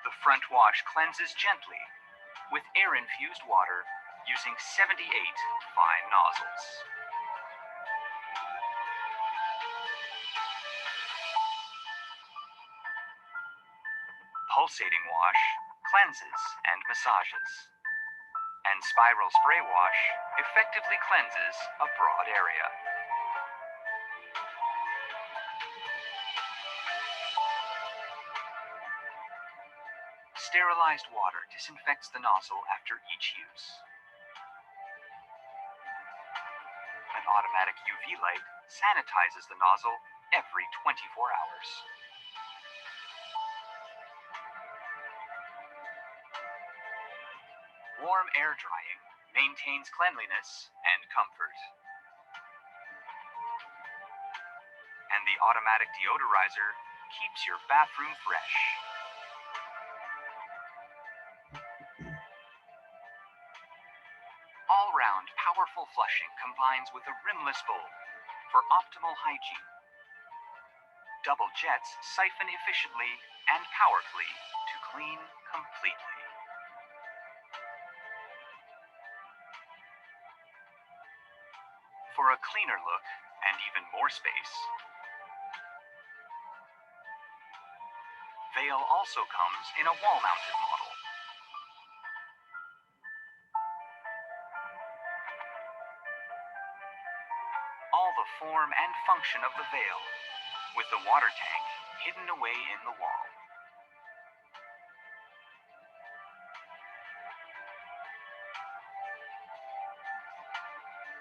The front wash cleanses gently with air-infused water using 78 fine nozzles. Pulsating wash cleanses and massages. And spiral spray wash effectively cleanses a broad area. Sterilized water disinfects the nozzle after each use. An automatic UV light sanitizes the nozzle every 24 hours. Warm air drying maintains cleanliness and comfort. And the automatic deodorizer keeps your bathroom fresh. All-round powerful flushing combines with a rimless bowl for optimal hygiene. Double jets siphon efficiently and powerfully to clean completely. For a cleaner look and even more space, Veil also comes in a wall-mounted model. All the form and function of the Veil, with the water tank hidden away in the wall.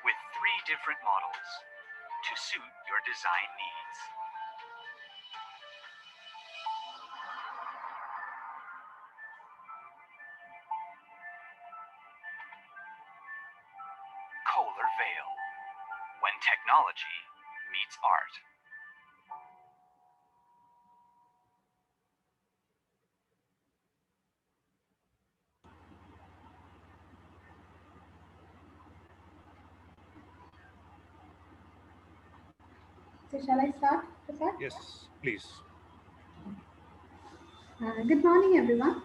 With 3 different models to suit your design needs. Kohler Veil, when technology meets art. So shall I start, Prasad? Yes, please. Good morning, everyone.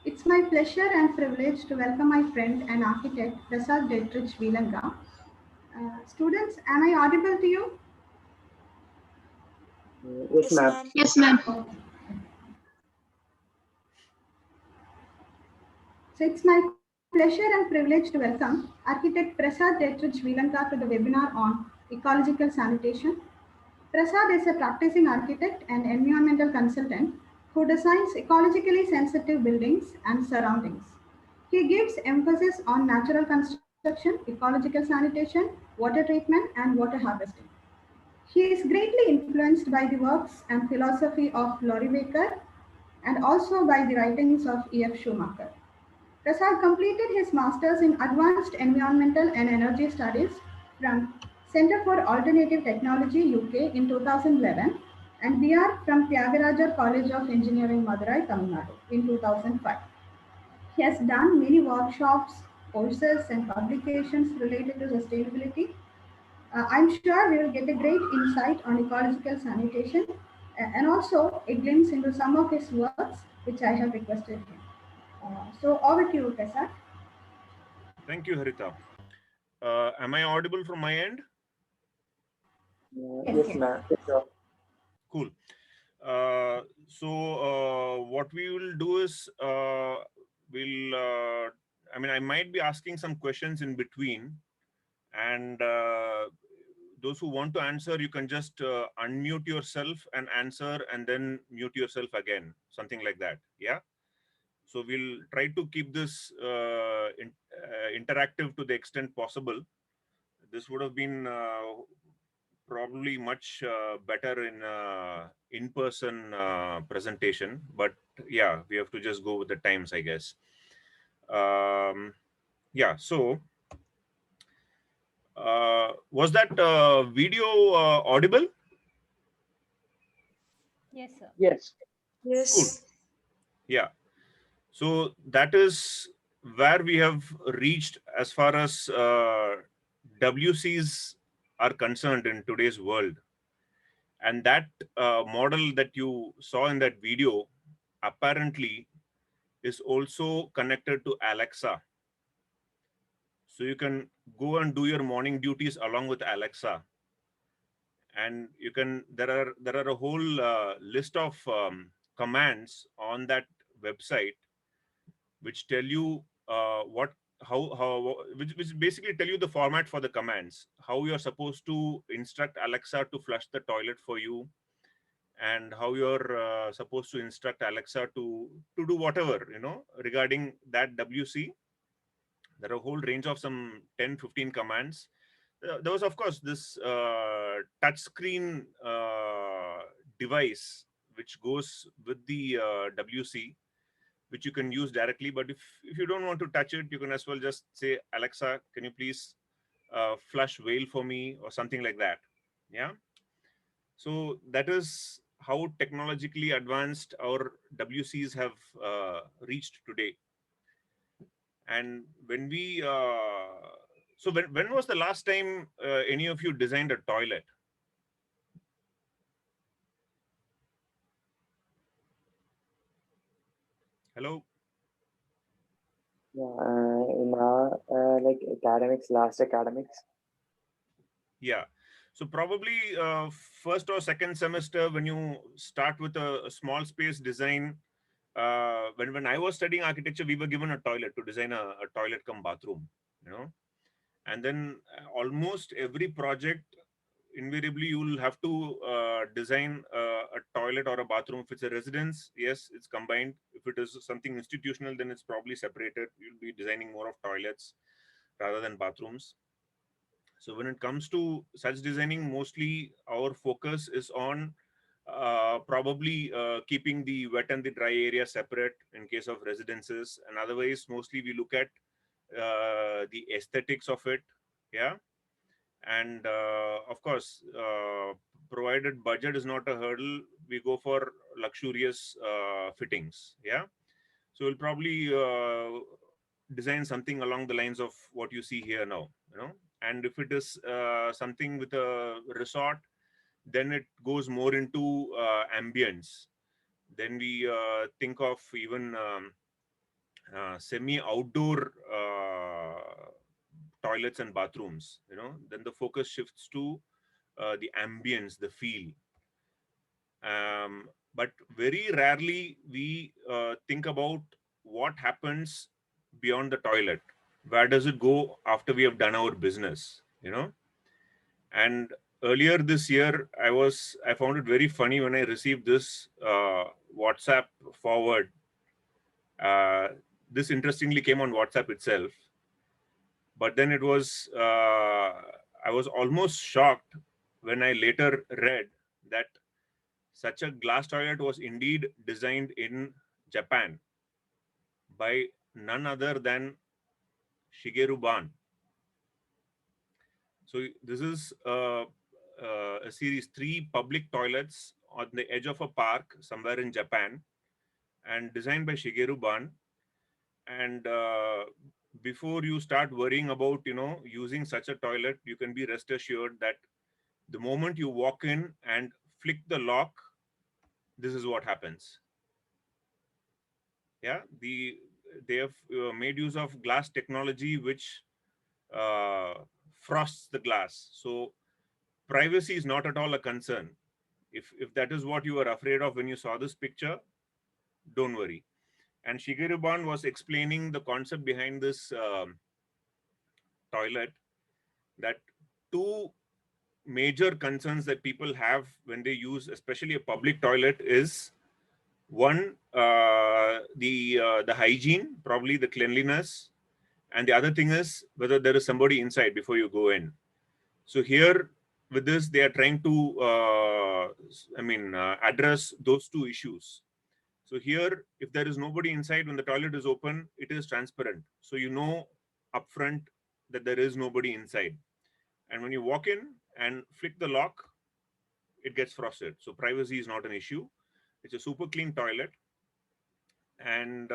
It's my pleasure and privilege to welcome my friend and architect, Prasad Dietrich Vilanga. Students, am I audible to you? Yes, ma'am. Yes, ma'am. So it's my pleasure and privilege to welcome architect Prasad Dietrich Vilanga to the webinar on ecological sanitation. Prasad is a practicing architect and environmental consultant who designs ecologically sensitive buildings and surroundings. He gives emphasis on natural construction, ecological sanitation, water treatment, and water harvesting. He is greatly influenced by the works and philosophy of Laurie Baker and also by the writings of E.F. Schumacher. Prasad completed his master's in Advanced Environmental and Energy Studies from Center for Alternative Technology, UK in 2011 and BR from Tyagarajar College of Engineering, Madurai, Tamil Nadu in 2005. He has done many workshops, courses and publications related to sustainability. I'm sure we will get a great insight on ecological sanitation and also a glimpse into some of his works which I have requested him. So over to you, Prasad. Thank you, Harita. Am I audible from my end? Yes, ma'am. Sure. Cool. What we will do is I might be asking some questions in between, and those who want to answer, you can just unmute yourself and answer, and then mute yourself again, something like that. Yeah. So we'll try to keep this interactive to the extent possible. This would have been probably much better in in-person presentation, but yeah, we have to just go with the times, I guess. Yeah, so was that video audible? Yes, sir. Yes. Yes. Cool. Yeah. So that is where we have reached as far as WCs are concerned in today's world. And that model that you saw in that video apparently is also connected to Alexa. So you can go and do your morning duties along with Alexa. And you can, there are a whole list of commands on that website which tell you what how which basically tell you the format for the commands, how you're supposed to instruct Alexa to flush the toilet for you, and how you're supposed to instruct Alexa to do whatever, you know, regarding that WC. There are a whole range of some 10-15 commands. There was, of course, this touchscreen device which goes with the WC, which you can use directly. But if you don't want to touch it, you can as well just say, Alexa, can you please flush whale for me, or something like that. Yeah. So that is how technologically advanced our WCs have reached today. And when we, so when was the last time any of you designed a toilet? Hello? Yeah, in our like academics, last academics. Yeah. So probably first or second semester, when you start with a small space design, when I was studying architecture, we were given a toilet to design a toilet cum bathroom, you know. And then almost every project, invariably you will have to design a toilet or a bathroom. If it's a residence, yes, it's combined. If it is something institutional, then it's probably separated. You'll be designing more of toilets rather than bathrooms. So when it comes to such designing, mostly our focus is on probably keeping the wet and the dry area separate in case of residences. And otherwise, mostly we look at the aesthetics of it. Yeah. And of course, provided budget is not a hurdle, we go for luxurious fittings. Yeah. So we'll probably design something along the lines of what you see here now, you know. And if it is something with a resort, then it goes more into ambience. Then we think of even semi-outdoor toilets and bathrooms, you know. Then the focus shifts to the ambience, the feel. But very rarely we think about what happens beyond the toilet. Where does it go after we have done our business, you know? And earlier this year, I found it very funny when I received this WhatsApp forward. This interestingly came on WhatsApp itself, but then it was I was almost shocked when I later read that such a glass toilet was indeed designed in Japan by none other than Shigeru Ban. So this is a series, 3 public toilets on the edge of a park somewhere in Japan, and designed by Shigeru Ban. And before you start worrying about, you know, using such a toilet, you can be rest assured that the moment you walk in and flick the lock, this is what happens. Yeah, they have made use of glass technology which uh, frosts the glass. So privacy is not at all a concern. If that is what you were afraid of when you saw this picture, don't worry. And Shigeru Ban was explaining the concept behind this toilet, that 2 major concerns that people have when they use especially a public toilet is, one, the hygiene, probably the cleanliness, and the other thing is whether there is somebody inside before you go in. So here with this, they are trying to address those 2 issues. So here, if there is nobody inside when the toilet is open, it is transparent, so you know upfront that there is nobody inside. And when you walk in and flick the lock, it gets frosted. So privacy is not an issue. It's a super clean toilet. And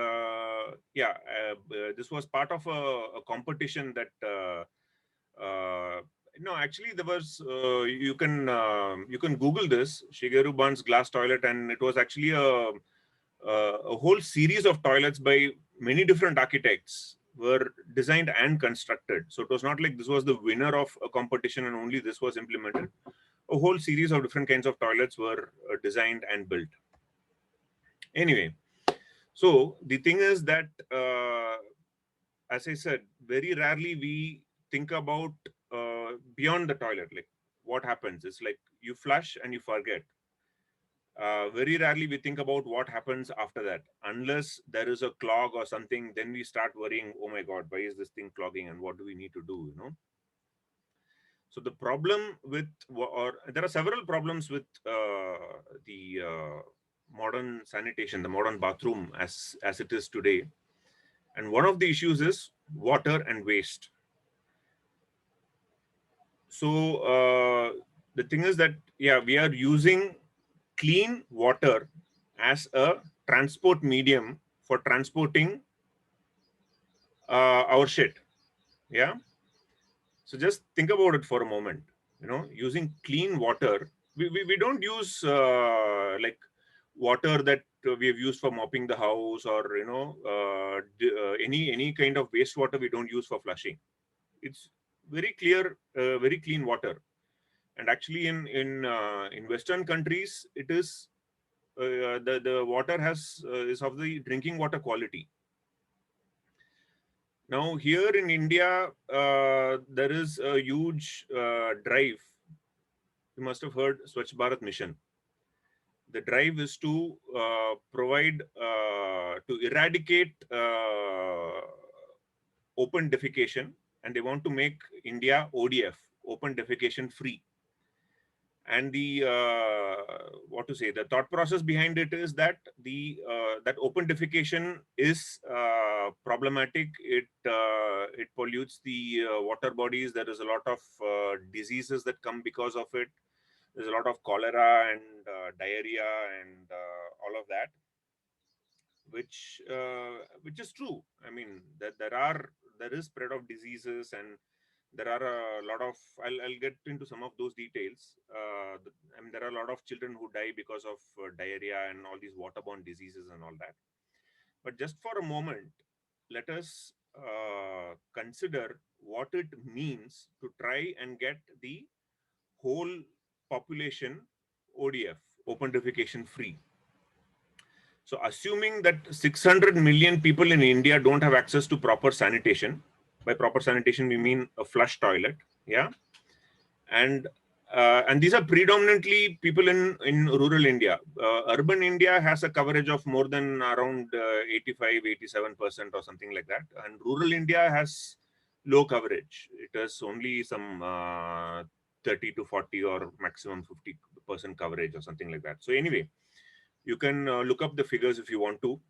this was part of a competition that No, actually, there was you can Google this Shigeru Ban's glass toilet, and it was actually a whole series of toilets by many different architects were designed and constructed. So it was not like this was the winner of a competition and only this was implemented. A whole series of different kinds of toilets were designed and built. Anyway, so the thing is that, as I said, very rarely we think about beyond the toilet. Like what happens? It's like you flush and you forget. Very rarely we think about what happens after that. Unless there is a clog or something, then we start worrying, oh my God, why is this thing clogging and what do we need to do, you know? So the problem with, or there are several problems with the modern sanitation, the modern bathroom as it is today. And one of the issues is water and waste. So the thing is that, yeah, we are using clean water as a transport medium for transporting our shit. Yeah. So just think about it for a moment. You know, using clean water, we don't use like water that we have used for mopping the house, or you know, any kind of wastewater we don't use for flushing. It's very clear, very clean water. And actually, in Western countries, it is the water is of the drinking water quality. Now here in India, there is a huge drive. You must have heard Swachh Bharat Mission. The drive is to provide, to eradicate open defecation, and they want to make India ODF, open defecation free. And the what to say, the thought process behind it is that that open defecation is problematic. It pollutes the water bodies. There is a lot of diseases that come because of it. There's a lot of cholera and diarrhea and all of that, which is true. I mean, that there is spread of diseases, and there are a lot of, I'll get into some of those details. I mean, there are a lot of children who die because of diarrhea and all these waterborne diseases and all that. But just for a moment, let us consider what it means to try and get the whole population ODF, open defecation free. So assuming that 600 million people in India don't have access to proper sanitation. By proper sanitation, we mean a flush toilet. Yeah. And these are predominantly people in rural India. Urban India has a coverage of more than around 85-87% or something like that. And rural India has low coverage. It has only some 30 to 40 or maximum 50% coverage or something like that. So anyway, you can look up the figures if you want to.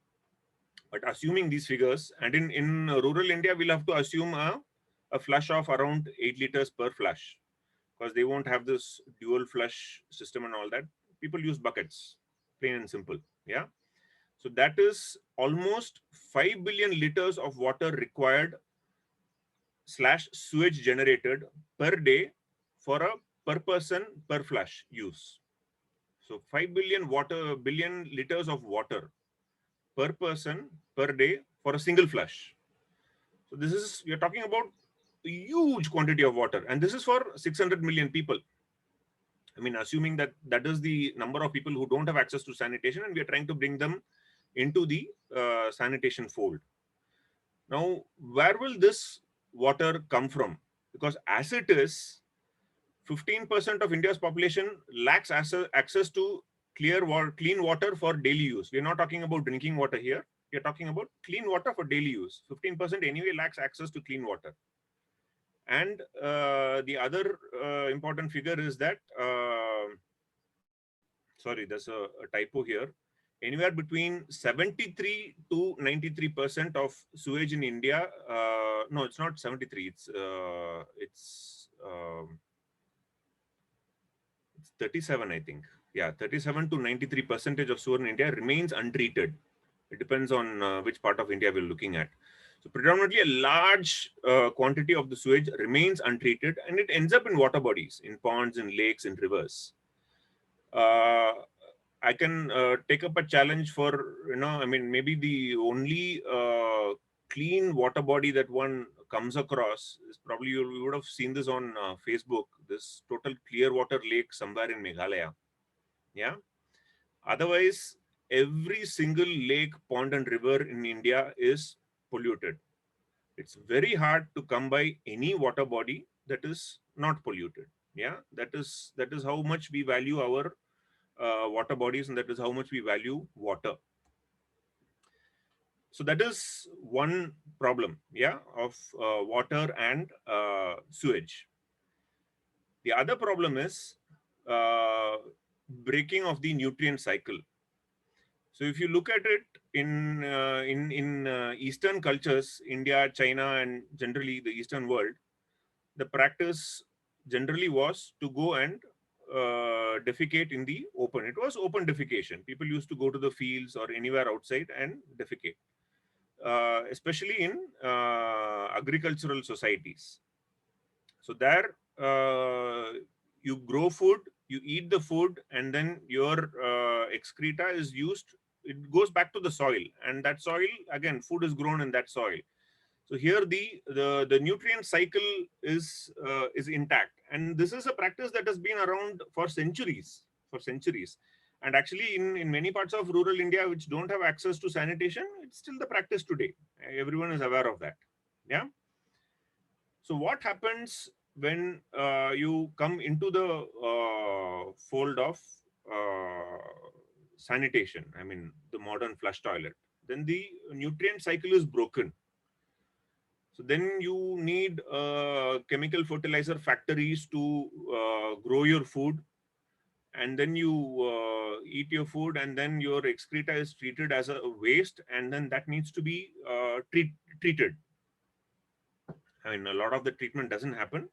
But assuming these figures, and in rural India, we'll have to assume a flush of around 8 liters per flush, because they won't have this dual flush system and all that. People use buckets, plain and simple. Yeah. So that is almost 5 billion liters of water required / sewage generated per day for a per person per flush use. So 5 billion liters of water per person per day for a single flush. So this is, we are talking about a huge quantity of water, and this is for 600 million people. I mean, assuming that that is the number of people who don't have access to sanitation, and we are trying to bring them into the sanitation fold. Now, where will this water come from? Because as it is, 15% of India's population lacks access to clean water for daily use. We're not talking about drinking water here. We're talking about clean water for daily use. 15% anyway lacks access to clean water. And the other important figure is that, sorry, there's a typo here. Anywhere between 73 to 93% of sewage in India, no, it's not 73, it's 37, I think. Yeah, 37 to 93% of sewer in India remains untreated. It depends on which part of India we're looking at. So predominantly a large quantity of the sewage remains untreated and it ends up in water bodies, in ponds, in lakes, in rivers. I can take up a challenge for, I mean, maybe the only clean water body that one comes across is probably, you would have seen this on Facebook, this total clear water lake somewhere in Meghalaya. Yeah. Otherwise, every single lake, pond and river in India is polluted. It's very hard to come by any water body that is not polluted. Yeah, that is how much we value our water bodies, and that is how much we value water. So that is one problem, yeah, of water and sewage. The other problem is breaking of the nutrient cycle. So if you look at it in Eastern cultures, India, China, and generally the Eastern world, the practice generally was to go and defecate in the open. It was open defecation. People used to go to the fields or anywhere outside and defecate, especially in agricultural societies. So there, you grow food, you eat the food, and then your excreta is used. It goes back to the soil, and that soil, again, food is grown in that soil. So here the nutrient cycle is intact, and this is a practice that has been around for centuries, And actually, in many parts of rural India which don't have access to sanitation, it's still the practice today. Everyone is aware of that. Yeah. So what happens when you come into the fold of sanitation? I mean, the modern flush toilet. Then the nutrient cycle is broken. So then you need chemical fertilizer factories to grow your food, and then you eat your food, and then your excreta is treated as a waste, and then that needs to be treated. I mean, a lot of the treatment doesn't happen,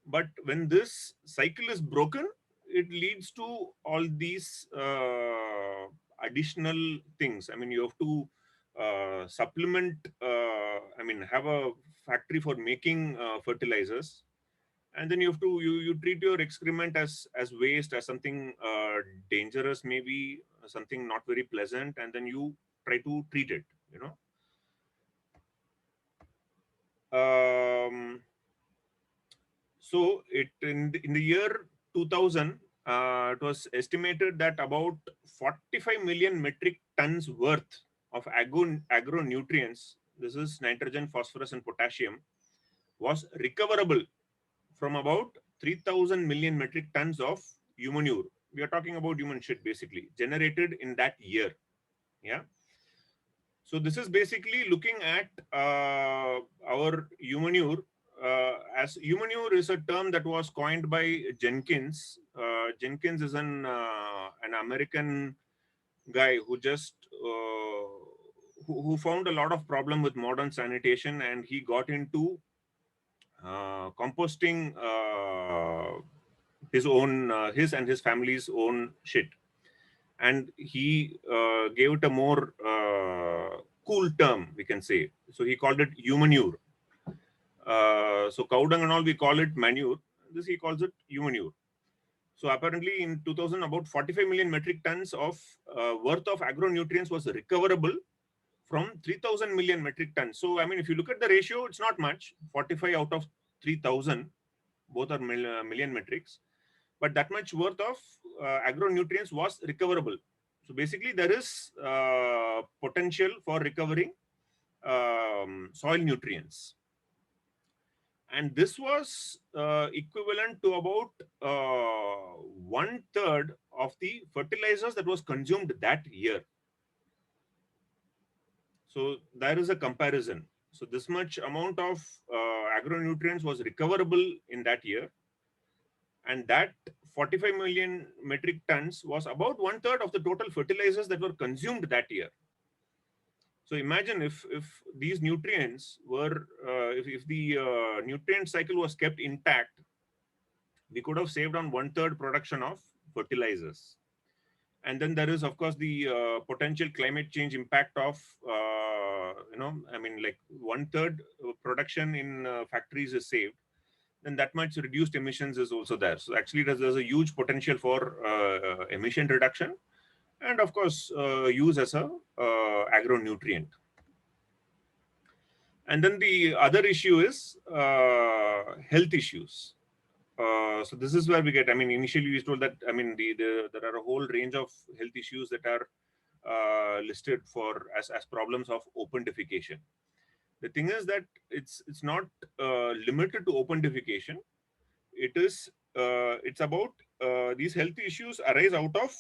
but when this cycle is broken, it leads to all these additional things. I mean, you have to supplement, I mean, have a factory for making fertilizers, and then you have to you treat your excrement as waste, as something dangerous, maybe something not very pleasant, and then you try to treat it, so in the year 2000, it was estimated that about 45 million metric tons worth of agronutrients, this is nitrogen, phosphorus, and potassium, was recoverable from about 3,000 million metric tons of humanure. We are talking about human shit, basically, generated in that year. Yeah. So this is basically looking at our humanure. As humanure is a term that was coined by Jenkins. Jenkins is an American guy who just who found a lot of problem with modern sanitation, and he got into composting his and his family's own shit, and he gave it a more cool term, we can say. So he called it humanure. So cow dung and all, we call it manure. This he calls it humanure. So apparently in 2000, about 45 million metric tons of worth of agronutrients was recoverable from 3,000 million metric tons. So I mean, if you look at the ratio, it's not much. 45 out of 3,000, both are million metrics, but that much worth of agronutrients was recoverable. So basically, there is potential for recovering soil nutrients. And this was equivalent to about 1/3 of the fertilizers that was consumed that year. So there is a comparison. So this much amount of agronutrients was recoverable in that year. And that 45 million metric tons was about 1/3 of the total fertilizers that were consumed that year. So imagine if these nutrients were, if the nutrient cycle was kept intact, we could have saved on 1/3 production of fertilizers. And then there is, of course, the potential climate change impact of, I mean, like 1/3 production in factories is saved, then that much reduced emissions is also there. So actually, there's a huge potential for emission reduction, and of course, use as a agronutrient. And then the other issue is health issues. So this is where we get, I mean, initially we told that, I mean, there are a whole range of health issues that are listed for as problems of open defecation. The thing is that it's not limited to open defecation. It is, it's about these health issues arise out of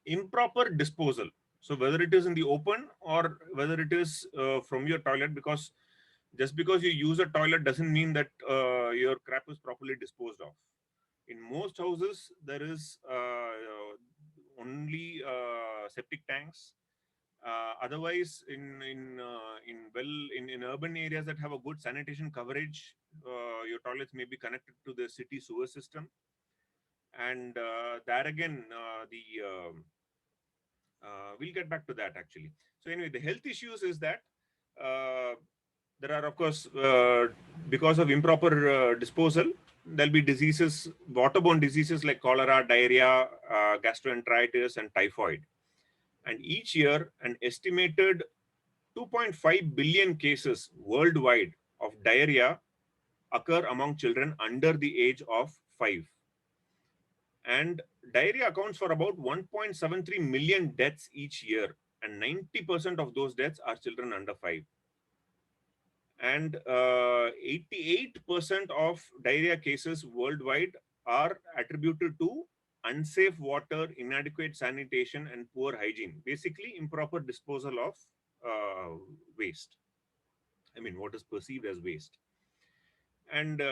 improper disposal. So whether it is in the open or whether it is from your toilet, because just because you use a toilet doesn't mean that your crap is properly disposed of. In most houses, there is only septic tanks. Otherwise, in urban areas that have a good sanitation coverage, your toilets may be connected to the city sewer system, and there again, we'll get back to that actually. So anyway, the health issues is that there are, of course, because of improper disposal, there'll be diseases, waterborne diseases like cholera, diarrhea, gastroenteritis, and typhoid. And each year, an estimated 2.5 billion cases worldwide of diarrhea occur among children under the age of 5. And diarrhea accounts for about 1.73 million deaths each year, and 90% of those deaths are children under 5. And 88% of diarrhea cases worldwide are attributed to unsafe water, inadequate sanitation, and poor hygiene. Basically, improper disposal of waste. I mean, what is perceived as waste. And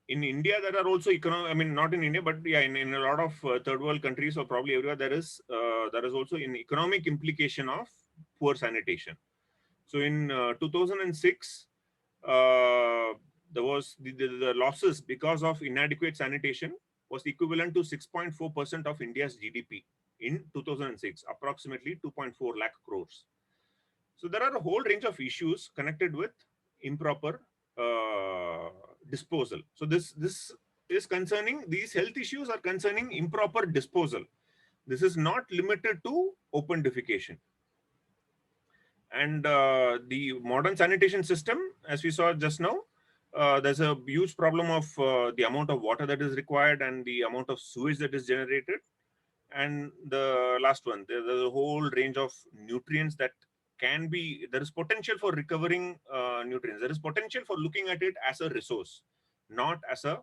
in India, there are also I mean, not in India, but yeah, in a lot of third world countries, or probably everywhere, there is also an economic implication of poor sanitation. So in 2006, there was the losses because of inadequate sanitation was equivalent to 6.4% of India's GDP in 2006, approximately 2.4 lakh crores. So there are a whole range of issues connected with improper disposal. So this is concerning, these health issues are concerning improper disposal. This is not limited to open defecation. And the modern sanitation system, as we saw just now, there's a huge problem of the amount of water that is required and the amount of sewage that is generated. And the last one, there's a whole range of nutrients that can be, there is potential for recovering nutrients. There is potential for looking at it as a resource, not as a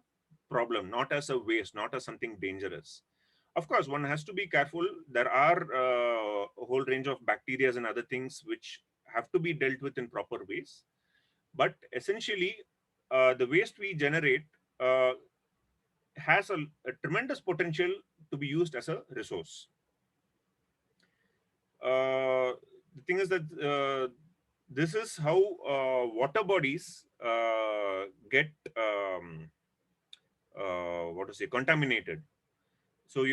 problem, not as a waste, not as something dangerous. Of course, one has to be careful. There are a whole range of bacteria and other things which have to be dealt with in proper ways. But essentially, the waste we generate has a tremendous potential to be used as a resource. The thing is that this is how water bodies get contaminated. So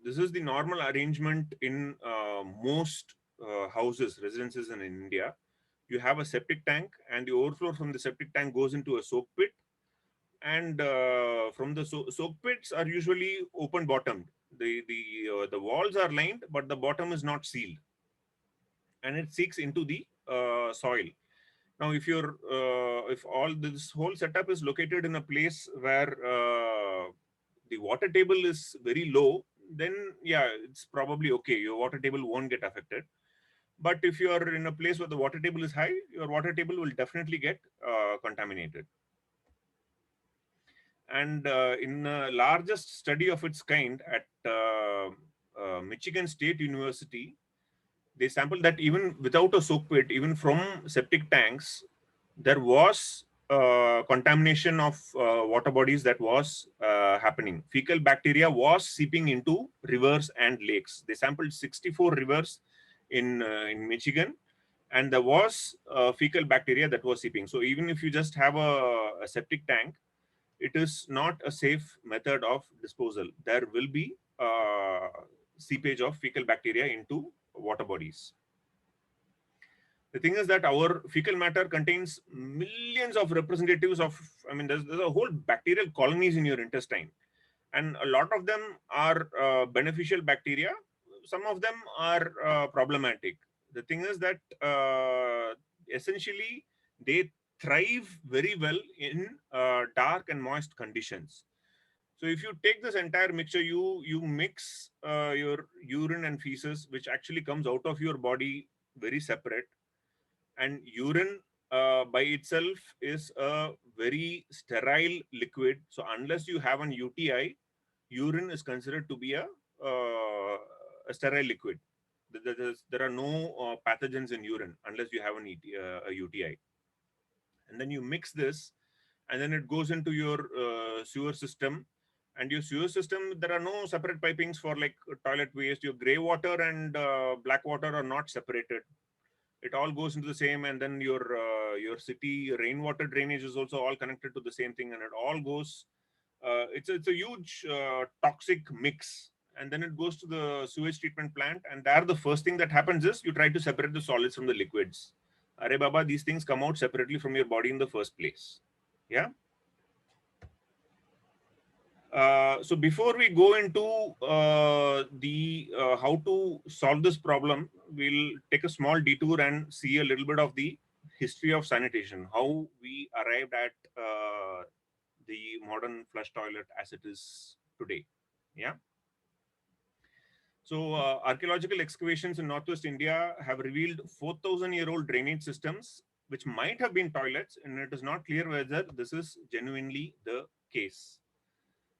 this is the normal arrangement in most houses, residences in India. You have a septic tank, and the overflow from the septic tank goes into a soak pit. And from the soak pits are usually open bottomed. The walls are lined, but the bottom is not sealed, and it seeks into the soil. Now, if all this whole setup is located in a place where the water table is very low, then yeah, it's probably okay. Your water table won't get affected. But if you are in a place where the water table is high, your water table will definitely get contaminated. And in the largest study of its kind at Michigan State University, they sampled that even without a soak pit, even from septic tanks, there was contamination of water bodies that was happening. Fecal bacteria was seeping into rivers and lakes. They sampled 64 rivers in Michigan, and there was fecal bacteria that was seeping. So even if you just have a septic tank, it is not a safe method of disposal. There will be seepage of fecal bacteria into water bodies. The thing is that our fecal matter contains millions of representatives of, I mean, there's a whole bacterial colonies in your intestine, and a lot of them are beneficial bacteria. Some of them are problematic. The thing is that essentially they thrive very well in dark and moist conditions. So if you take this entire mixture, you mix your urine and feces, which actually comes out of your body very separate. And urine by itself is a very sterile liquid. So unless you have an UTI, urine is considered to be a sterile liquid. There are no pathogens in urine unless you have a UTI. And then you mix this, and then it goes into your sewer system. And your sewer system, there are no separate pipings for like toilet waste. Your gray water and black water are not separated. It all goes into the same, and then your city rainwater drainage is also all connected to the same thing, and it all goes. It's a huge toxic mix, and then it goes to the sewage treatment plant, and there the first thing that happens is you try to separate the solids from the liquids. Arey Baba, these things come out separately from your body in the first place. Yeah. So before we go into how to solve this problem, we'll take a small detour and see a little bit of the history of sanitation, how we arrived at the modern flush toilet as it is today. Yeah. So archaeological excavations in Northwest India have revealed 4,000-year-old drainage systems, which might have been toilets, and it is not clear whether this is genuinely the case.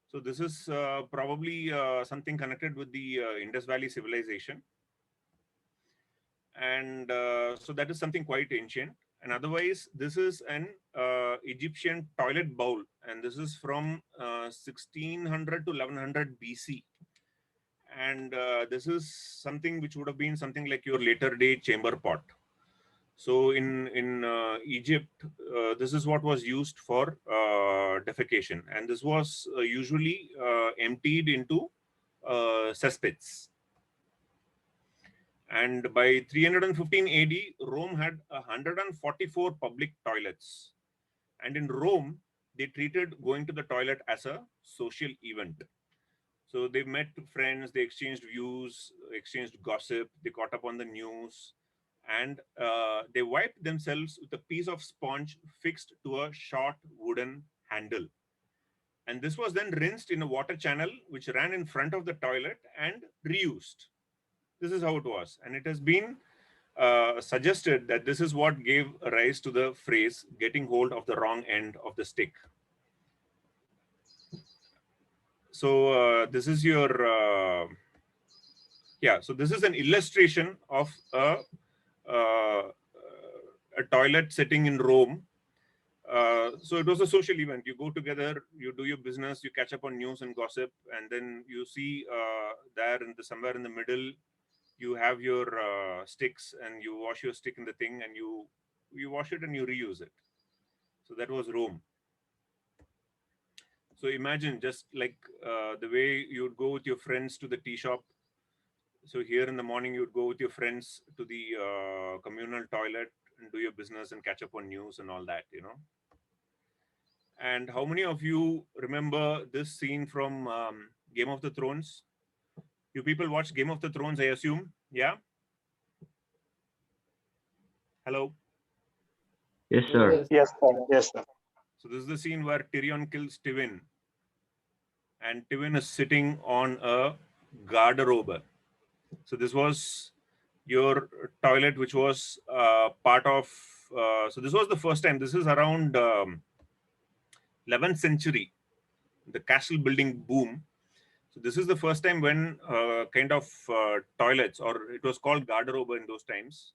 So this is probably something connected with the Indus Valley civilization. And so that is something quite ancient. And otherwise, this is an Egyptian toilet bowl. And this is from 1600 to 1100 BC. And this is something which would have been something like your later day chamber pot. So in Egypt, this is what was used for defecation, and this was usually emptied into cesspits. And by 315 AD, Rome had 144 public toilets, and in Rome, they treated going to the toilet as a social event. So they met friends, they exchanged views, exchanged gossip, they caught up on the news, and they wiped themselves with a piece of sponge fixed to a short wooden handle. And this was then rinsed in a water channel which ran in front of the toilet and reused. This is how it was. And it has been suggested that this is what gave rise to the phrase getting hold of the wrong end of the stick. So this is your, so this is an illustration of a toilet setting in Rome. So it was a social event. You go together, you do your business, you catch up on news and gossip, and then you see there somewhere in the middle, you have your sticks, and you wash your stick in the thing, and you wash it and you reuse it. So that was Rome. So imagine just like the way you'd go with your friends to the tea shop. So here in the morning, you'd go with your friends to the communal toilet and do your business and catch up on news and all that, you know. And how many of you remember this scene from Game of the Thrones? You people watch Game of the Thrones, I assume? Yeah? Hello? Yes, sir. Yes, sir. Yes, sir. So this is the scene where Tyrion kills Tywin. And Tywin is sitting on a garderobe. So this was your toilet, which was part of, so this was the first time. This is around 11th century, the castle building boom. So this is the first time when kind of toilets, or it was called garderobe in those times,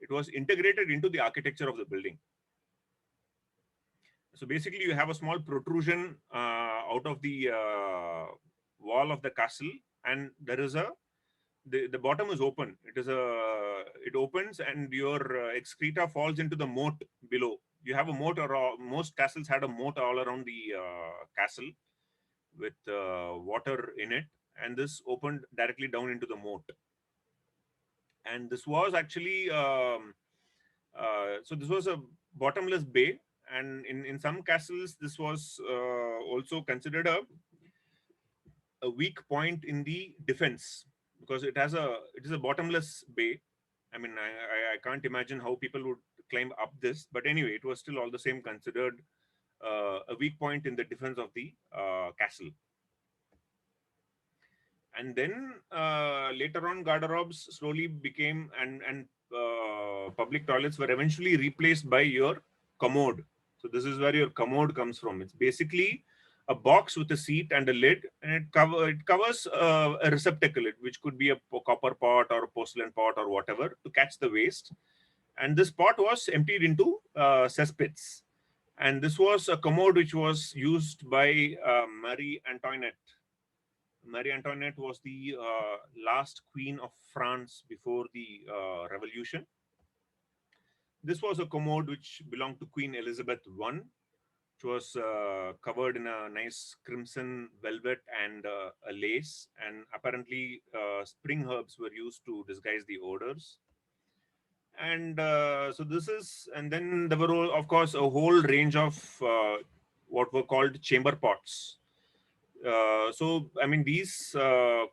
it was integrated into the architecture of the building. So basically you have a small protrusion out of the wall of the castle, and there is the bottom is open. It opens, and your excreta falls into the moat below. You have a moat, or most castles had a moat all around the castle with water in it, and this opened directly down into the moat. And this was actually so this was a bottomless bay, and in some castles this was also considered a weak point in the defense, because it is a bottomless bay. I mean, I can't imagine how people would climb up this, but anyway, it was still all the same considered a weak point in the defense of the castle. And then later on, garderobes slowly became, and public toilets were eventually replaced by your commode. So this is where your commode comes from. It's basically a box with a seat and a lid, and it covers a receptacle, which could be a copper pot or a porcelain pot or whatever, to catch the waste. And this pot was emptied into cesspits. And this was a commode which was used by Marie Antoinette. Marie Antoinette was the last queen of France before the revolution. This was a commode which belonged to Queen Elizabeth I, which was covered in a nice crimson velvet and a lace. And apparently spring herbs were used to disguise the odors. And so this is, and then there were, of course, a whole range of what were called chamber pots. So, I mean, these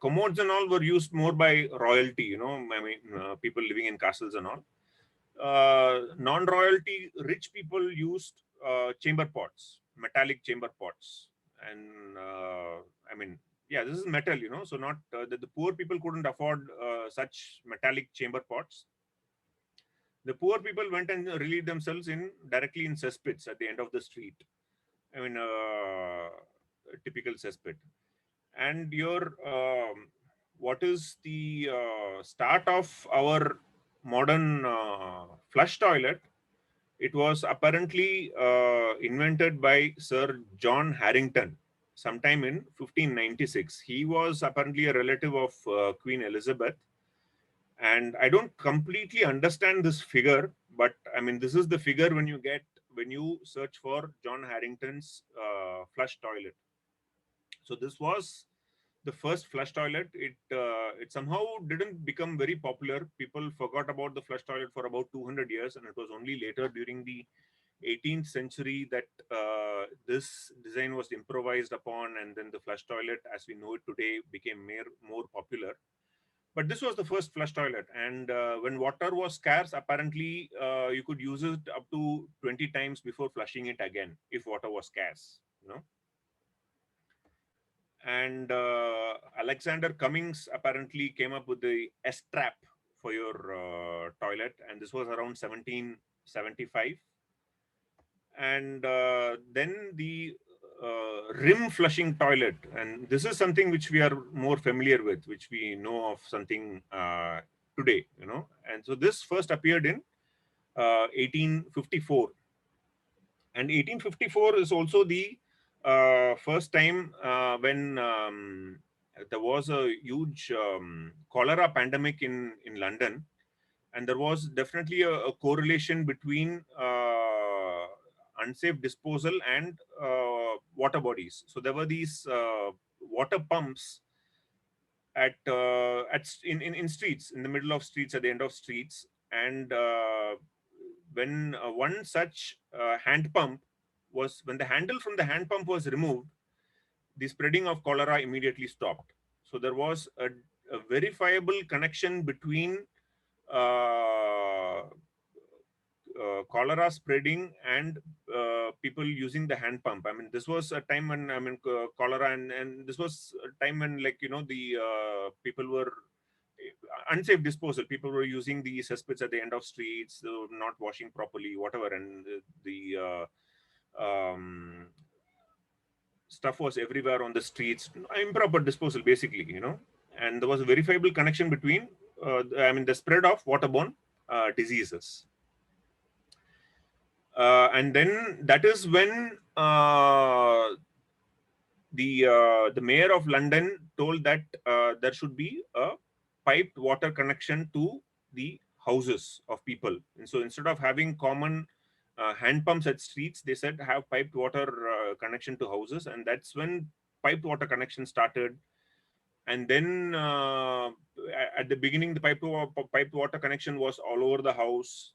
commodes and all were used more by royalty, you know, I mean, people living in castles and all. Non-royalty rich people used chamber pots, metallic chamber pots. And I mean, yeah, this is metal, you know, so not the poor people couldn't afford such metallic chamber pots. The poor people went and relieved themselves directly in cesspits at the end of the street. I mean, a typical cesspit. And your what is the start of our modern flush toilet? It was apparently invented by Sir John Harrington sometime in 1596. He was apparently a relative of Queen Elizabeth. And I don't completely understand this figure, but I mean, this is the figure when you search for John Harrington's flush toilet. So this was the first flush toilet. It somehow didn't become very popular. People forgot about the flush toilet for about 200 years, and it was only later during the 18th century that this design was improvised upon, and then the flush toilet as we know it today became more popular. But this was the first flush toilet, and when water was scarce, apparently you could use it up to 20 times before flushing it again if water was scarce, you know. And Alexander Cummings apparently came up with the S-trap for your toilet, and this was around 1775. And then the rim flushing toilet, and this is something which we are more familiar with, which we know of something today, you know. And so this first appeared in 1854, and 1854 is also the first time when there was a huge cholera pandemic in London, and there was definitely a correlation between unsafe disposal and water bodies. So there were these water pumps in streets, in the middle of streets, at the end of streets, and when one such hand pump was, when the handle from the hand pump was removed, the spreading of cholera immediately stopped. So there was a verifiable connection between cholera spreading and people using the hand pump. I mean, this was a time when, I mean, cholera, and this was a time when, like, you know, the people were unsafe disposal. People were using the cesspits at the end of streets, not washing properly, whatever, and the stuff was everywhere on the streets. Improper disposal, basically, you know. And there was a verifiable connection between, I mean, the spread of waterborne diseases. And then that is when the mayor of London told that there should be a piped water connection to the houses of people. And so instead of having common hand pumps at streets, they said have piped water connection to houses, and that's when piped water connection started. And then at the beginning, the piped water connection was all over the house.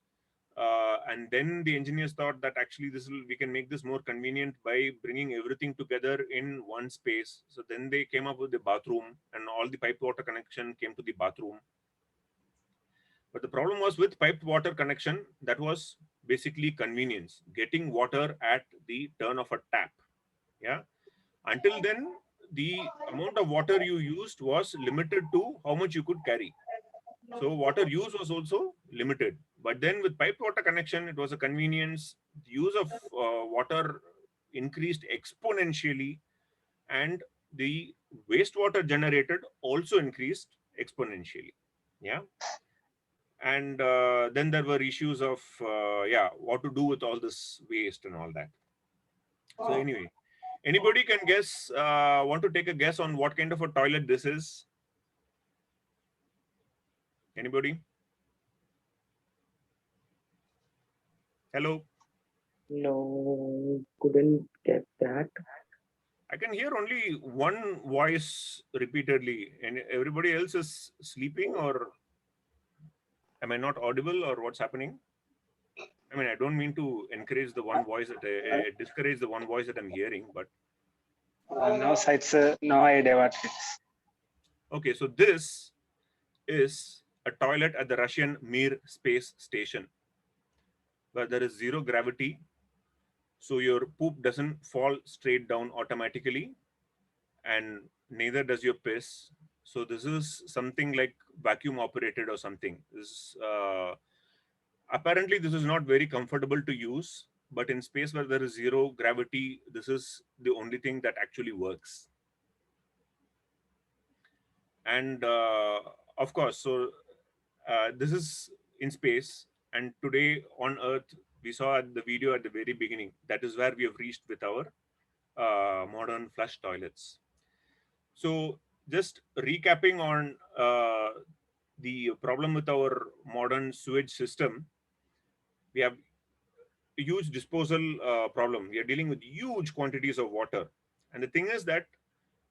And then the engineers thought that actually we can make this more convenient by bringing everything together in one space. So then they came up with the bathroom, and all the piped water connection came to the bathroom. But the problem was with piped water connection, that was basically convenience, getting water at the turn of a tap. Yeah. Until then, the amount of water you used was limited to how much you could carry. So water use was also limited. But then with piped water connection, it was a convenience. The use of water increased exponentially, and the wastewater generated also increased exponentially. Yeah. And then there were issues of what to do with all this waste and all that. So anyway, anybody can guess, want to take a guess on what kind of a toilet this is? Anybody? Hello? No, couldn't get that. I can hear only one voice repeatedly, and everybody else is sleeping, or am I not audible, or what's happening? I mean, I don't mean to encourage the one voice that discourage the one voice that I'm hearing, but No, sir, it's no idea what it is. okay. So this is a toilet at the Russian Mir space station, where there is zero gravity, so your poop doesn't fall straight down automatically, and neither does your piss. So this is something like vacuum operated or something. This apparently this is not very comfortable to use, but in space where there is zero gravity, this is the only thing that actually works. And of course, so this is in space, and today on Earth, we saw at the video at the very beginning, that is where we have reached with our modern flush toilets. So just recapping on the problem with our modern sewage system, we have a huge disposal problem. We are dealing with huge quantities of water. And the thing is that,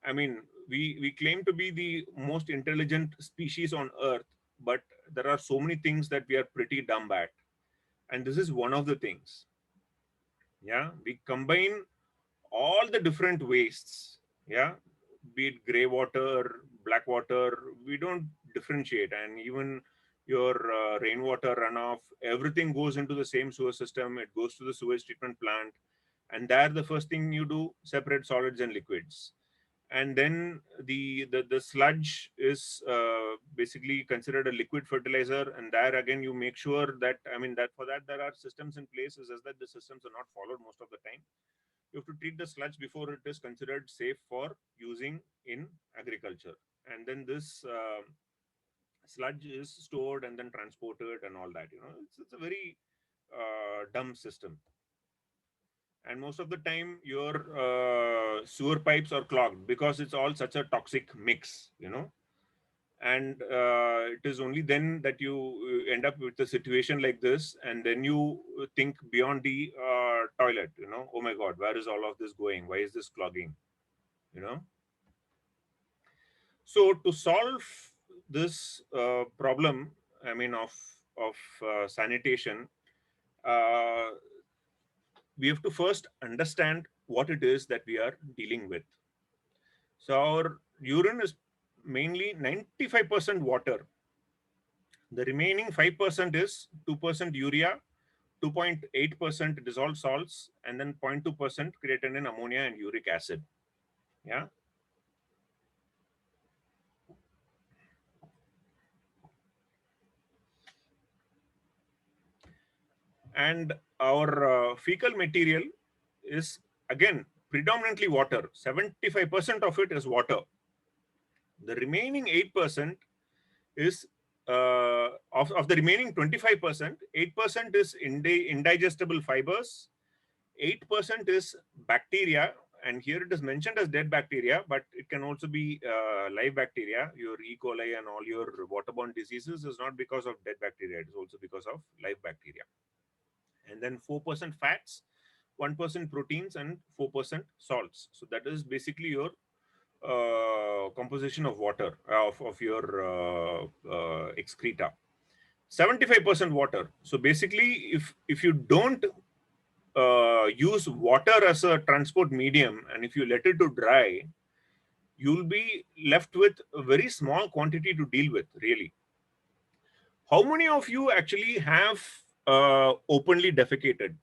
I mean, we claim to be the most intelligent species on Earth, but there are so many things that we are pretty dumb at. And this is one of the things. Yeah, we combine all the different wastes. Yeah, be it gray water, black water, we don't differentiate. And even your rainwater runoff, everything goes into the same sewer system. It goes to the sewage treatment plant, and there the first thing you do, separate solids and liquids. And then the sludge is basically considered a liquid fertilizer, and there again you make sure that, I mean, that for that there are systems in place, is that the systems are not followed most of the time. You have to treat the sludge before it is considered safe for using in agriculture, and then this sludge is stored and then transported and all that. It's a very dumb system. And most of the time your sewer pipes are clogged because it's all such a toxic mix. And it is only then that you end up with a situation like this, and then you think beyond the toilet. Oh my god, where is all of this going? Why is this clogging? So to solve this problem, I mean, of sanitation, uh, we have to first understand what it is that we are dealing with. So our urine is mainly 95% water. The remaining 5% is 2% urea, 2.8% dissolved salts, and then 0.2% creatinine, ammonia, and uric acid. Yeah. And our fecal material is again predominantly water. 75% of it is water. The remaining 8% is of the remaining 25%, 8% is indigestible fibers, 8% is bacteria, and here it is mentioned as dead bacteria, but it can also be live bacteria. Your E. coli and all your waterborne diseases is not because of dead bacteria, it is also because of live bacteria. And then 4% fats, 1% proteins, and 4% salts. So that is basically your composition of water of your excreta. 75% water. So basically, if you don't use water as a transport medium, and if you let it to dry, you'll be left with a very small quantity to deal with, really. How many of you actually have openly defecated?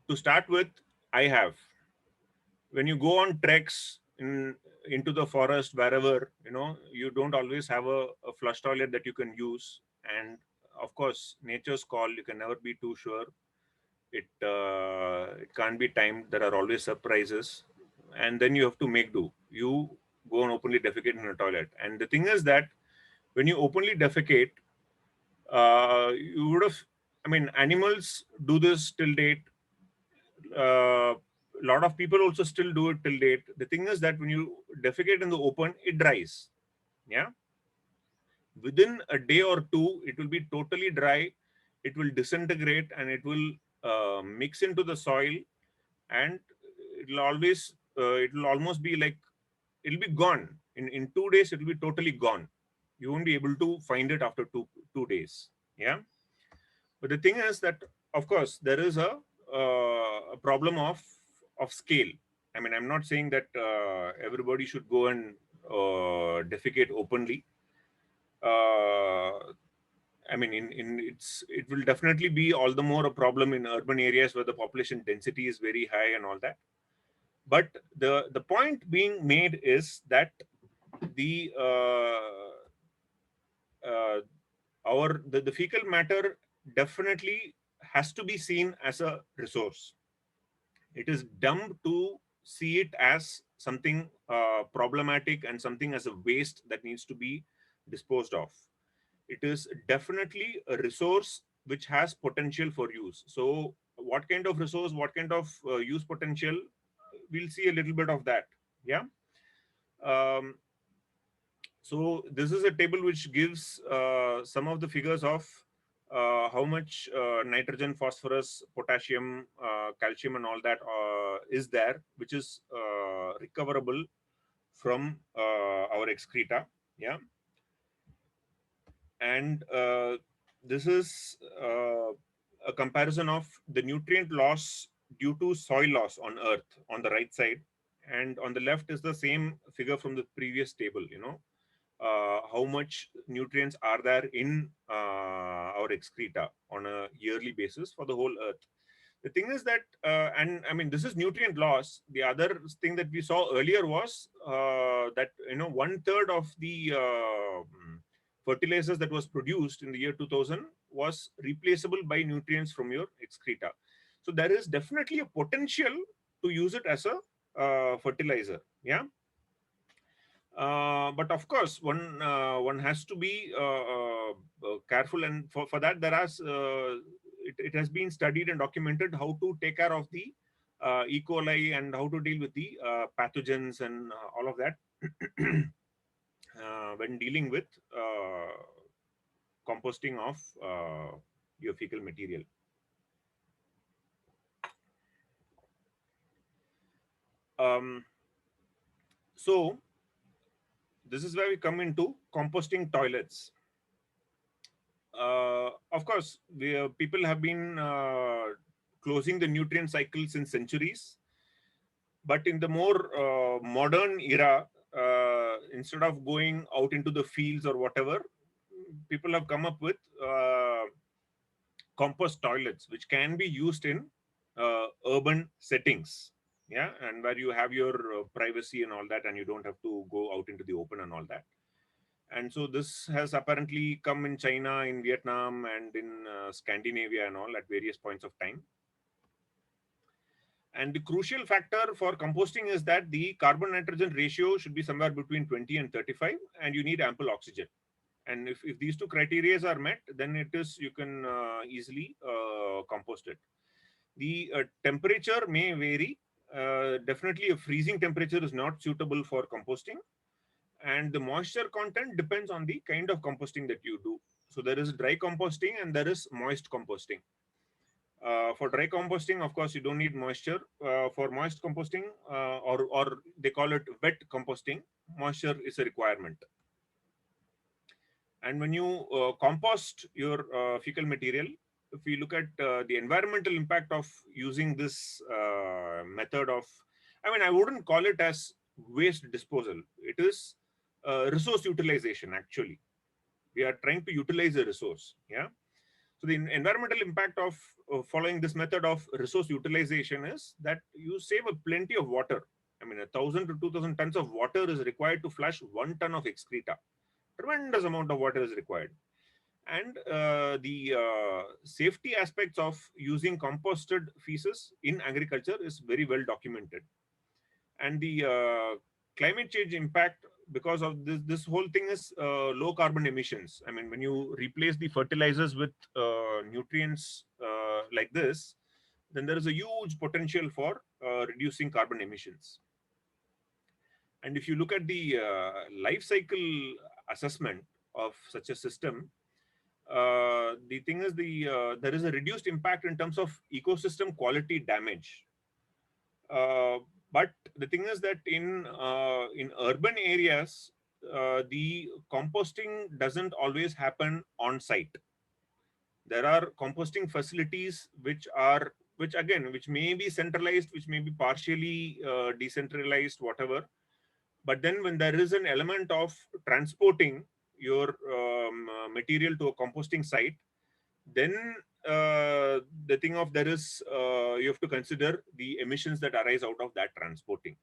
To start with, I have. When you go on treks into the forest, wherever, you don't always have a flush toilet that you can use. And of course, nature's call, you can never be too sure. It can't be timed. There are always surprises. And then you have to make do. You go and openly defecate in a toilet. And the thing is that when you openly defecate, you would have, animals do this till date. A lot of people also still do it till date. The thing is that when you defecate in the open, it dries. Yeah. Within a day or two, it will be totally dry. It will disintegrate and it will mix into the soil, and it will almost be like, it'll be gone. In 2 days, it will be totally gone. You won't be able to find it after two days. Yeah. But the thing is that, of course, there is a problem of scale. I'm not saying that everybody should go and defecate openly. It will definitely be all the more a problem in urban areas where the population density is very high and all that. But the point being made is that the fecal matter definitely has to be seen as a resource. It is dumb to see it as something problematic and something as a waste that needs to be disposed of. It is definitely a resource which has potential for use. So what kind of resource, what kind of use potential, we'll see a little bit of that. Yeah. So this is a table which gives some of the figures of how much nitrogen, phosphorus, potassium, calcium and all that is there, which is recoverable from our excreta. Yeah. And this is a comparison of the nutrient loss due to soil loss on Earth on the right side. And on the left is the same figure from the previous table, how much nutrients are there in our excreta on a yearly basis for the whole Earth. The thing is that, this is nutrient loss. The other thing that we saw earlier was that 1/3 of the fertilizers that was produced in the year 2000 was replaceable by nutrients from your excreta. So there is definitely a potential to use it as a fertilizer. Yeah. But of course, one has to be careful, and for that there has it has been studied and documented how to take care of the E. coli and how to deal with the pathogens and all of that when dealing with composting of your fecal material. So this is where we come into composting toilets. Of course, people have been closing the nutrient cycle since centuries. But in the more modern era, instead of going out into the fields or whatever, people have come up with compost toilets, which can be used in urban settings. Yeah, and where you have your privacy and all that, and you don't have to go out into the open and all that. And so this has apparently come in China, in Vietnam, and in Scandinavia and all at various points of time. And the crucial factor for composting is that the carbon nitrogen ratio should be somewhere between 20 and 35, and you need ample oxygen. And if these two criteria are met, then you can easily compost it. The temperature may vary. Definitely a freezing temperature is not suitable for composting. And the moisture content depends on the kind of composting that you do. So there is dry composting and there is moist composting. For dry composting, of course, you don't need moisture. For moist composting, or they call it wet composting, moisture is a requirement. And when you compost your fecal material, if we look at the environmental impact of using this method of, I mean, I wouldn't call it as waste disposal. It is resource utilization, actually. We are trying to utilize a resource. Yeah. So the environmental impact of following this method of resource utilization is that you save a plenty of water. I mean, 1,000 to 2,000 tons of water is required to flush 1 ton of excreta. Tremendous amount of water is required. And the safety aspects of using composted feces in agriculture is very well documented. And the climate change impact because of this whole thing is low carbon emissions. I mean, when you replace the fertilizers with nutrients like this, then there is a huge potential for reducing carbon emissions. And if you look at the life cycle assessment of such a system, the thing is there is a reduced impact in terms of ecosystem quality damage. But the thing is that in urban areas, the composting doesn't always happen on site. There are composting facilities which may be centralized, which may be partially decentralized, whatever. But then when there is an element of transporting your material to a composting site, then the thing of there is you have to consider the emissions that arise out of that transporting.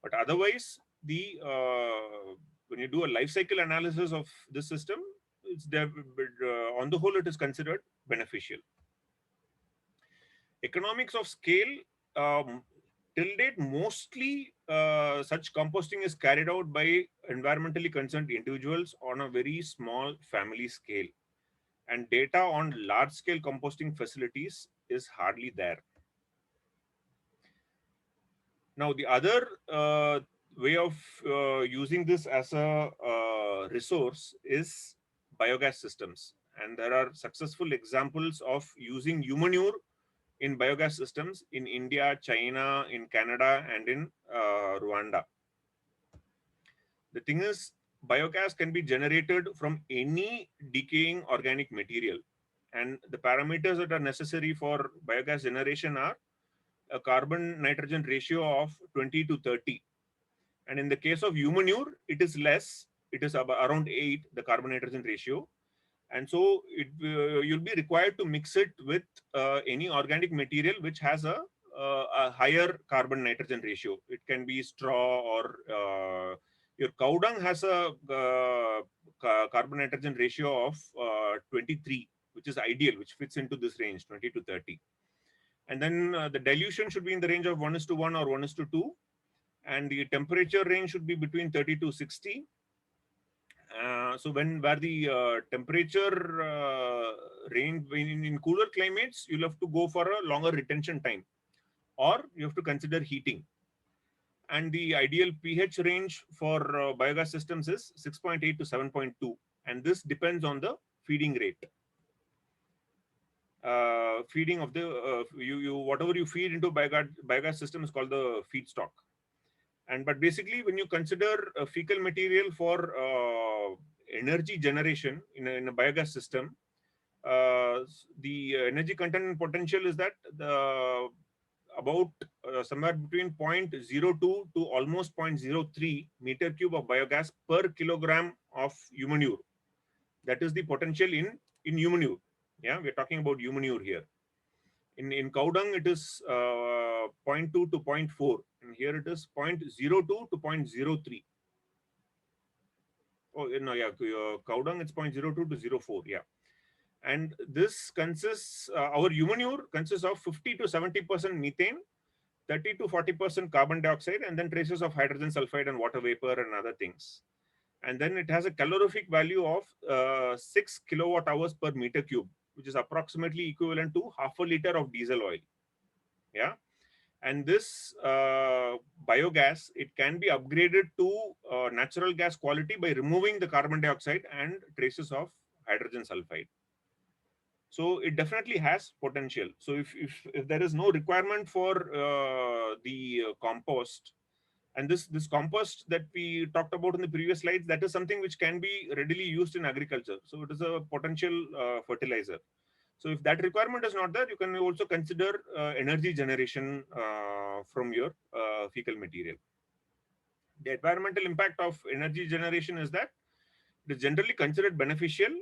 But otherwise, the when you do a life cycle analysis of the system, it's there, on the whole, it is considered beneficial. Economics of scale. Till date, mostly such composting is carried out by environmentally concerned individuals on a very small family scale. And data on large-scale composting facilities is hardly there. Now, the other way of using this as a resource is biogas systems. And there are successful examples of using humanure in biogas systems in India, China, in Canada, and in Rwanda. The thing is, biogas can be generated from any decaying organic material. And the parameters that are necessary for biogas generation are a carbon nitrogen ratio of 20 to 30. And in the case of humanure, it is less. It is around 8, the carbon nitrogen ratio. And so you'll be required to mix it with any organic material which has a higher carbon nitrogen ratio. It can be straw, or your cow dung has a carbon nitrogen ratio of 23, which is ideal, which fits into this range, 20 to 30. And then the dilution should be in the range of 1:1 or 1:2. And the temperature range should be between 30 to 60. So where the temperature range in cooler climates, you'll have to go for a longer retention time, or you have to consider heating. And the ideal pH range for biogas systems is 6.8 to 7.2, and this depends on the feeding rate. Feeding of the whatever you feed into biogas system is called the feedstock. But basically, when you consider fecal material for energy generation in a biogas system, the energy content and potential is that about somewhere between 0.02 to almost 0.03 meter cube of biogas per kilogram of humanure. That is the potential in humanure. Yeah, we're talking about humanure here. In cow dung, it is 0.2 to 0.4, and here it is 0.02 to 0.03. Oh no, yeah, cow dung it's 0.02 to 0.4, yeah. And this consists, our humanure consists of 50 to 70% methane, 30 to 40% carbon dioxide, and then traces of hydrogen sulfide and water vapor and other things. And then it has a calorific value of 6 kilowatt hours per meter cube, which is approximately equivalent to half a liter of diesel oil. Yeah. And this biogas, it can be upgraded to natural gas quality by removing the carbon dioxide and traces of hydrogen sulfide. So it definitely has potential. So if there is no requirement for the compost, and this compost that we talked about in the previous slides, that is something which can be readily used in agriculture. So it is a potential fertilizer. So if that requirement is not there, you can also consider energy generation from your fecal material. The environmental impact of energy generation is that it is generally considered beneficial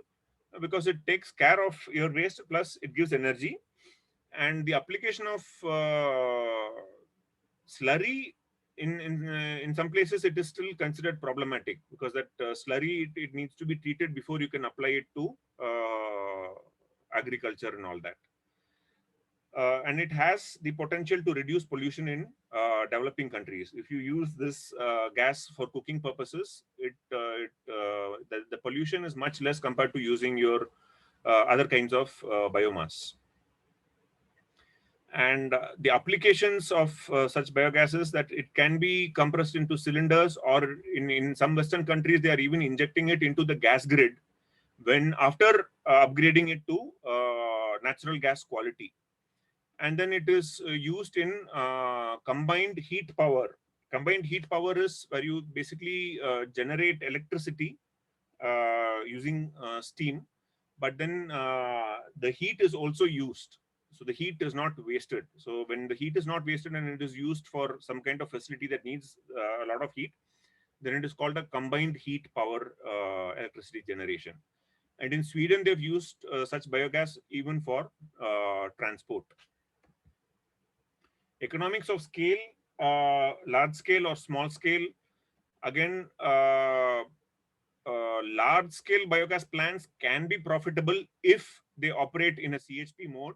because it takes care of your waste, plus it gives energy. And the application of slurry in some places, it is still considered problematic, because that slurry, it needs to be treated before you can apply it to agriculture and all that. And it has the potential to reduce pollution in developing countries. If you use this gas for cooking purposes, the pollution is much less compared to using your other kinds of biomass. And the applications of such biogases, that it can be compressed into cylinders, or in some Western countries, they are even injecting it into the gas grid when after upgrading it to natural gas quality. And then it is used in combined heat power. Combined heat power is where you basically generate electricity using steam, but then the heat is also used. So the heat is not wasted. So when the heat is not wasted and it is used for some kind of facility that needs a lot of heat, then it is called a combined heat power electricity generation. And in Sweden, they've used such biogas even for transport. Economics of scale, large scale or small scale. Again, large scale biogas plants can be profitable if they operate in a CHP mode,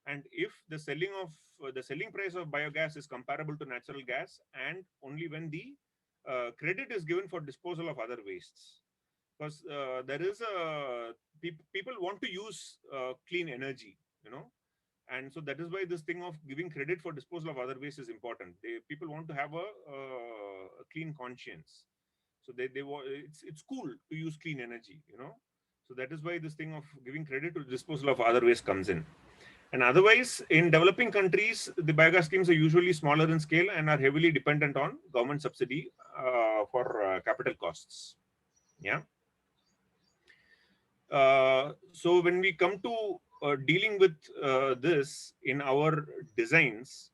and if the selling price of biogas is comparable to natural gas, and only when the credit is given for disposal of other wastes. Because there is a people want to use clean energy, and so that is why this thing of giving credit for disposal of other waste is important. People want to have a clean conscience, so they it's cool to use clean energy, so that is why this thing of giving credit to disposal of other waste comes in. And otherwise, in developing countries, the biogas schemes are usually smaller in scale and are heavily dependent on government subsidy for capital costs. Yeah. So when we come to dealing with this in our designs,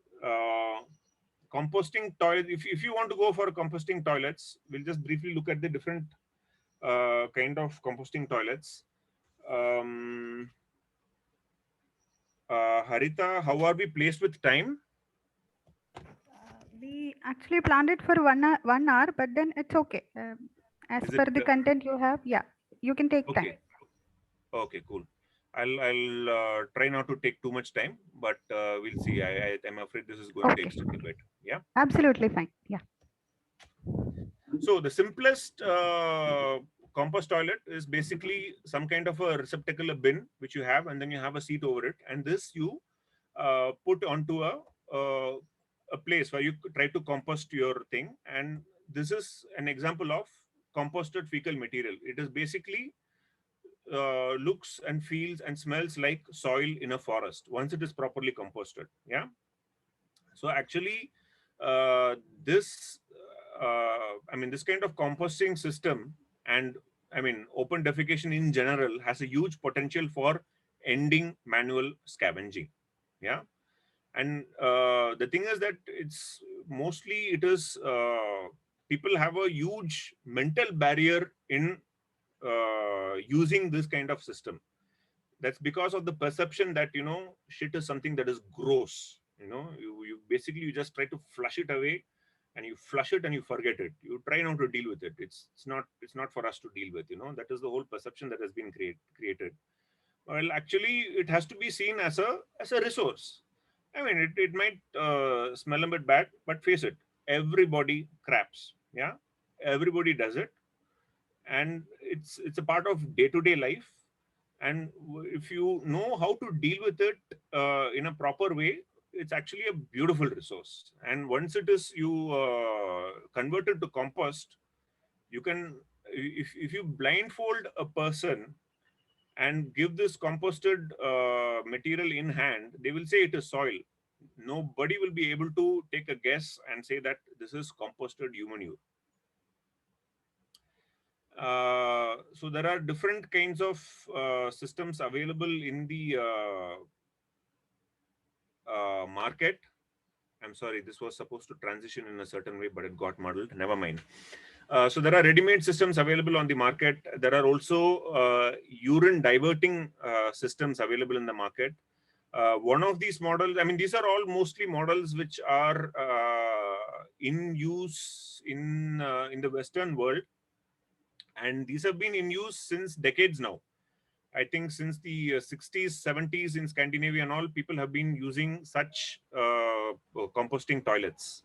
composting toilet, if you want to go for composting toilets, we'll just briefly look at the different kind of composting toilets. Harita, how are we placed with time? We actually planned it for 1 hour, but then it's okay. As Is per it, the content you have, yeah, you can take time. Okay, cool. I'll try not to take too much time, but we'll see. I'm afraid this is going to extend a bit. Yeah. Absolutely fine. Yeah. So the simplest compost toilet is basically some kind of a receptacle, a bin, which you have, and then you have a seat over it, and this you put onto a place where you try to compost your thing. And this is an example of composted fecal material. It is basically looks and feels and smells like soil in a forest once it is properly composted. Yeah. So actually, this this kind of composting system, and open defecation in general, has a huge potential for ending manual scavenging. Yeah. And the thing is that it is people have a huge mental barrier in using this kind of system. That's because of the perception that shit is something that is gross. You basically, you just try to flush it away, and you flush it and you forget it. You try not to deal with it. It's not for us to deal with. That is the whole perception that has been created. Well, actually, it has to be seen as a resource. It might smell a bit bad, but face it, everybody craps. Yeah, everybody does it, and it's a part of day-to-day life. And if you know how to deal with it in a proper way, it's actually a beautiful resource. And once it is converted to compost, you can, if you blindfold a person and give this composted material in hand, they will say it is soil. Nobody will be able to take a guess and say that this is composted human urine. So there are different kinds of systems available in the market. I'm sorry, this was supposed to transition in a certain way, but it got muddled. Never mind. So there are ready-made systems available on the market. There are also urine diverting systems available in the market. One of these models, I mean, these are all mostly models which are in use in the Western world, and these have been in use since decades now. I think since the 60s, 70s in Scandinavia and all, people have been using such composting toilets.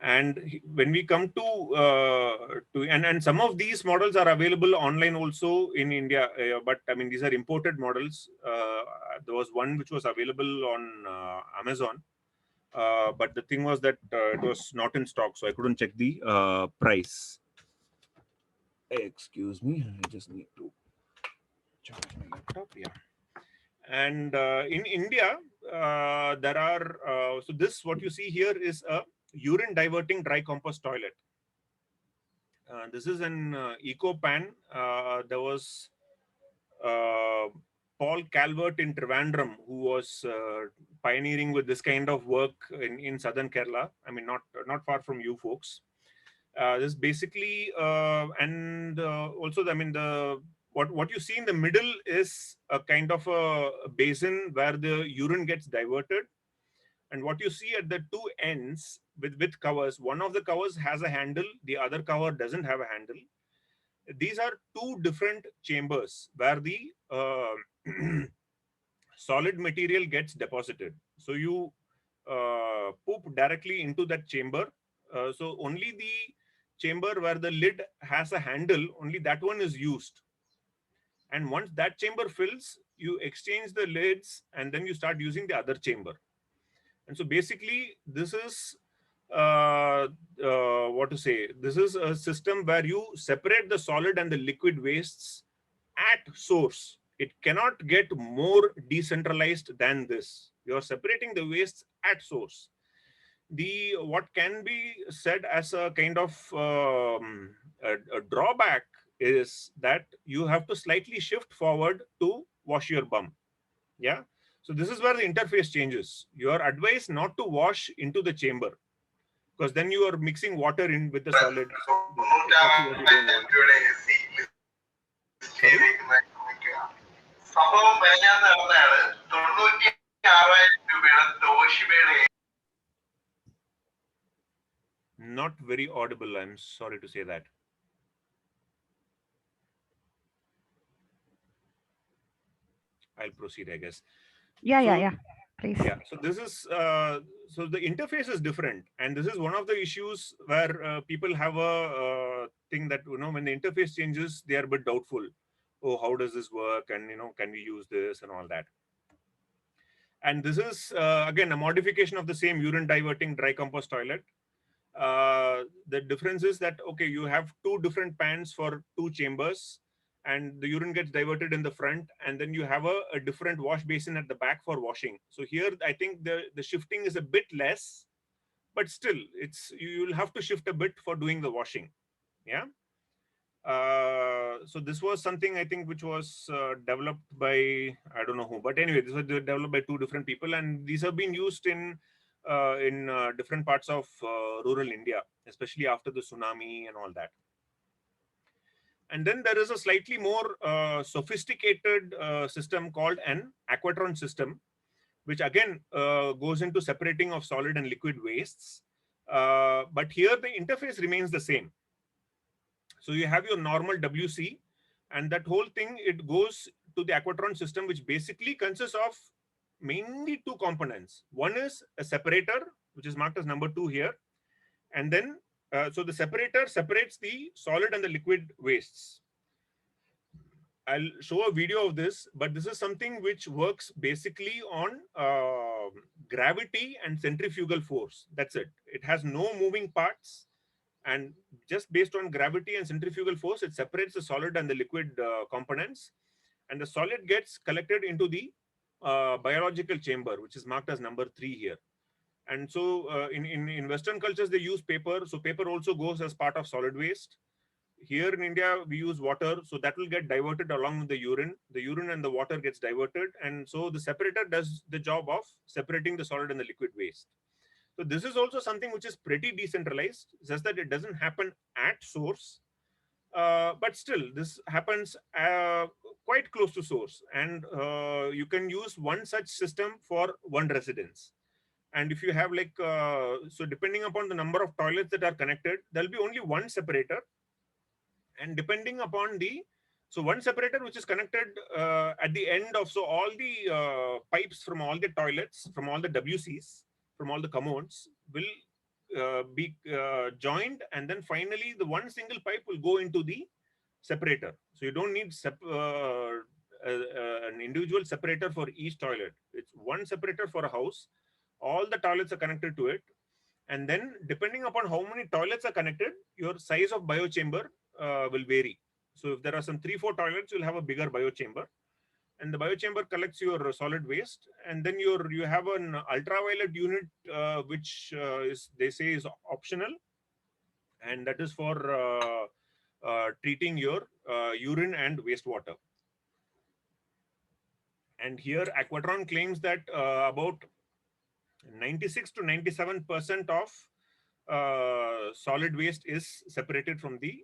And when we come to and some of these models are available online also in India, but I mean, these are imported models. There was one which was available on Amazon, but the thing was that it was not in stock, so I couldn't check the price. Excuse me, I just need to charge my laptop. Yeah. And in India, there are, so this, what you see here is a urine diverting dry compost toilet. This is an Ecopan. There was Paul Calvert in Trivandrum, who was pioneering with this kind of work in southern Kerala. I mean, not far from you folks. This basically, and also, I mean, what you see in the middle is a kind of a basin where the urine gets diverted. And what you see at the two ends with covers, one of the covers has a handle, the other cover doesn't have a handle. These are two different chambers where the solid material gets deposited. So you poop directly into that chamber. So only the chamber where the lid has a handle, only that one is used. And once that chamber fills, you exchange the lids and then you start using the other chamber. And so basically, this is what to say? This is a system where you separate the solid and the liquid wastes at source. It cannot get more decentralized than this. You are separating the wastes at source. What can be said as a kind of a drawback is that you have to slightly shift forward to wash your bum. Yeah. So this is where the interface changes. You are advised not to wash into the chamber because then you are mixing water in with the solid. Not very audible. I'm sorry to say that. I'll proceed, I guess. Yeah. Please. Yeah. So this is so the interface is different, and this is one of the issues where people have a thing that, you know, when the interface changes, they are a bit doubtful. Oh, how does this work? And, you know, can we use this and all that? And this is again a modification of the same urine diverting dry compost toilet. The difference is that, okay, you have two different pans for two chambers, and the urine gets diverted in the front, and then you have a different wash basin at the back for washing. So here, I think the shifting is a bit less, but still, you'll have to shift a bit for doing the washing. Yeah. So this was something, I think, which was developed by, I don't know who, but anyway, this was developed by two different people, and these have been used in different parts of rural India, especially after the tsunami and all that. And then there is a slightly more sophisticated system called an aquatron system, which again goes into separating of solid and liquid wastes. But here the interface remains the same. So you have your normal WC, and that whole thing, it goes to the aquatron system, which basically consists of mainly two components. One is a separator, which is marked as number 2 here. And then, so the separator separates the solid and the liquid wastes. I'll show a video of this, but this is something which works basically on gravity and centrifugal force. That's it. It has no moving parts. And just based on gravity and centrifugal force, it separates the solid and the liquid components. and the solid gets collected into the biological chamber, which is marked as number 3 here. And so in Western cultures, they use paper. So paper also goes as part of solid waste. Here in India, we use water. So that will get diverted along with the urine. The urine and the water gets diverted. And so the separator does the job of separating the solid and the liquid waste. So this is also something which is pretty decentralized, just that it doesn't happen at source. But still, this happens quite close to source. And you can use one such system for one residence. And if you have like, so depending upon the number of toilets that are connected, there'll be only one separator. And depending upon so one separator which is connected at the end of, so all the pipes from all the toilets, from all the WCs, from all the commodes will be joined. And then finally, the one single pipe will go into the separator. So you don't need an individual separator for each toilet. It's one separator for a house. All the toilets are connected to it. And then depending upon how many toilets are connected, your size of biochamber will vary. So if there are some 3-4 toilets, you'll have a bigger biochamber. And the biochamber collects your solid waste. And then you have an ultraviolet unit, which they say is optional. And that is for treating your urine and wastewater. And here Aquatron claims that about 96 to 97% of solid waste is separated from the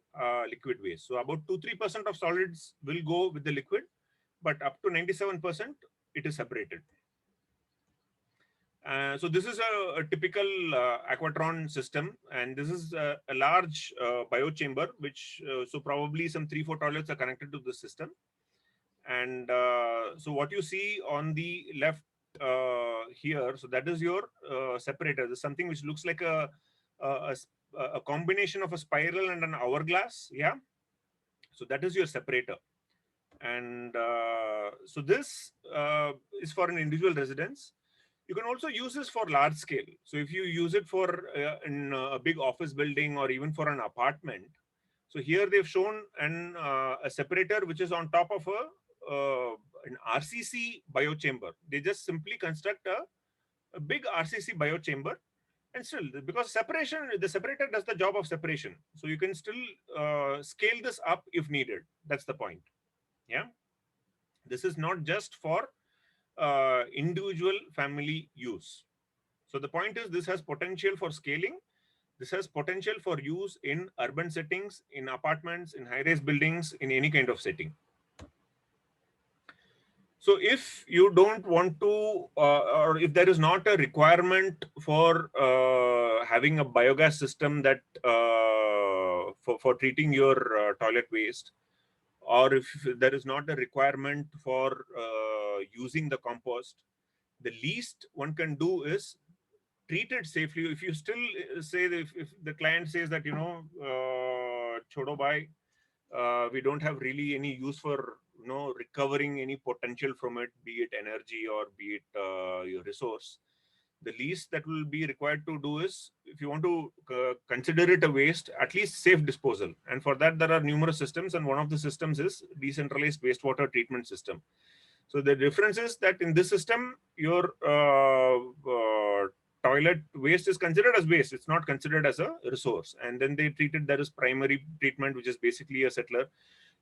liquid waste. So about 2-3% of solids will go with the liquid, but up to 97% it is separated. So this is a typical Aquatron system, and this is a large biochamber, which so probably some 3-4 toilets are connected to the system. And so what you see on the left here, so that is your separator. There's something which looks like a combination of a spiral and an hourglass. Yeah, so that is your separator. And so this is for an individual residence. You can also use this for large scale. So if you use it for in a big office building or even for an apartment. So here they've shown a separator which is on top of an RCC biochamber. They just simply construct a big RCC biochamber, and still, because the separator does the job of separation. So you can still scale this up if needed. That's the point. Yeah. This is not just for individual family use. So the point is, this has potential for scaling. This has potential for use in urban settings, in apartments, in high-rise buildings, in any kind of setting. So if you don't want to, or if there is not a requirement for having a biogas system that for treating your toilet waste, or if there is not a requirement for using the compost, the least one can do is treat it safely. If you still say that if the client says that, chodo bhai, we don't have really any use for recovering any potential from it, be it energy or be it your resource, the least that will be required to do is, if you want to consider it a waste, at least safe disposal. And for that, there are numerous systems, and one of the systems is decentralized wastewater treatment system. So the difference is that in this system, your toilet waste is considered as waste. It's not considered as a resource. And then they treat it, there is primary treatment, which is basically a settler.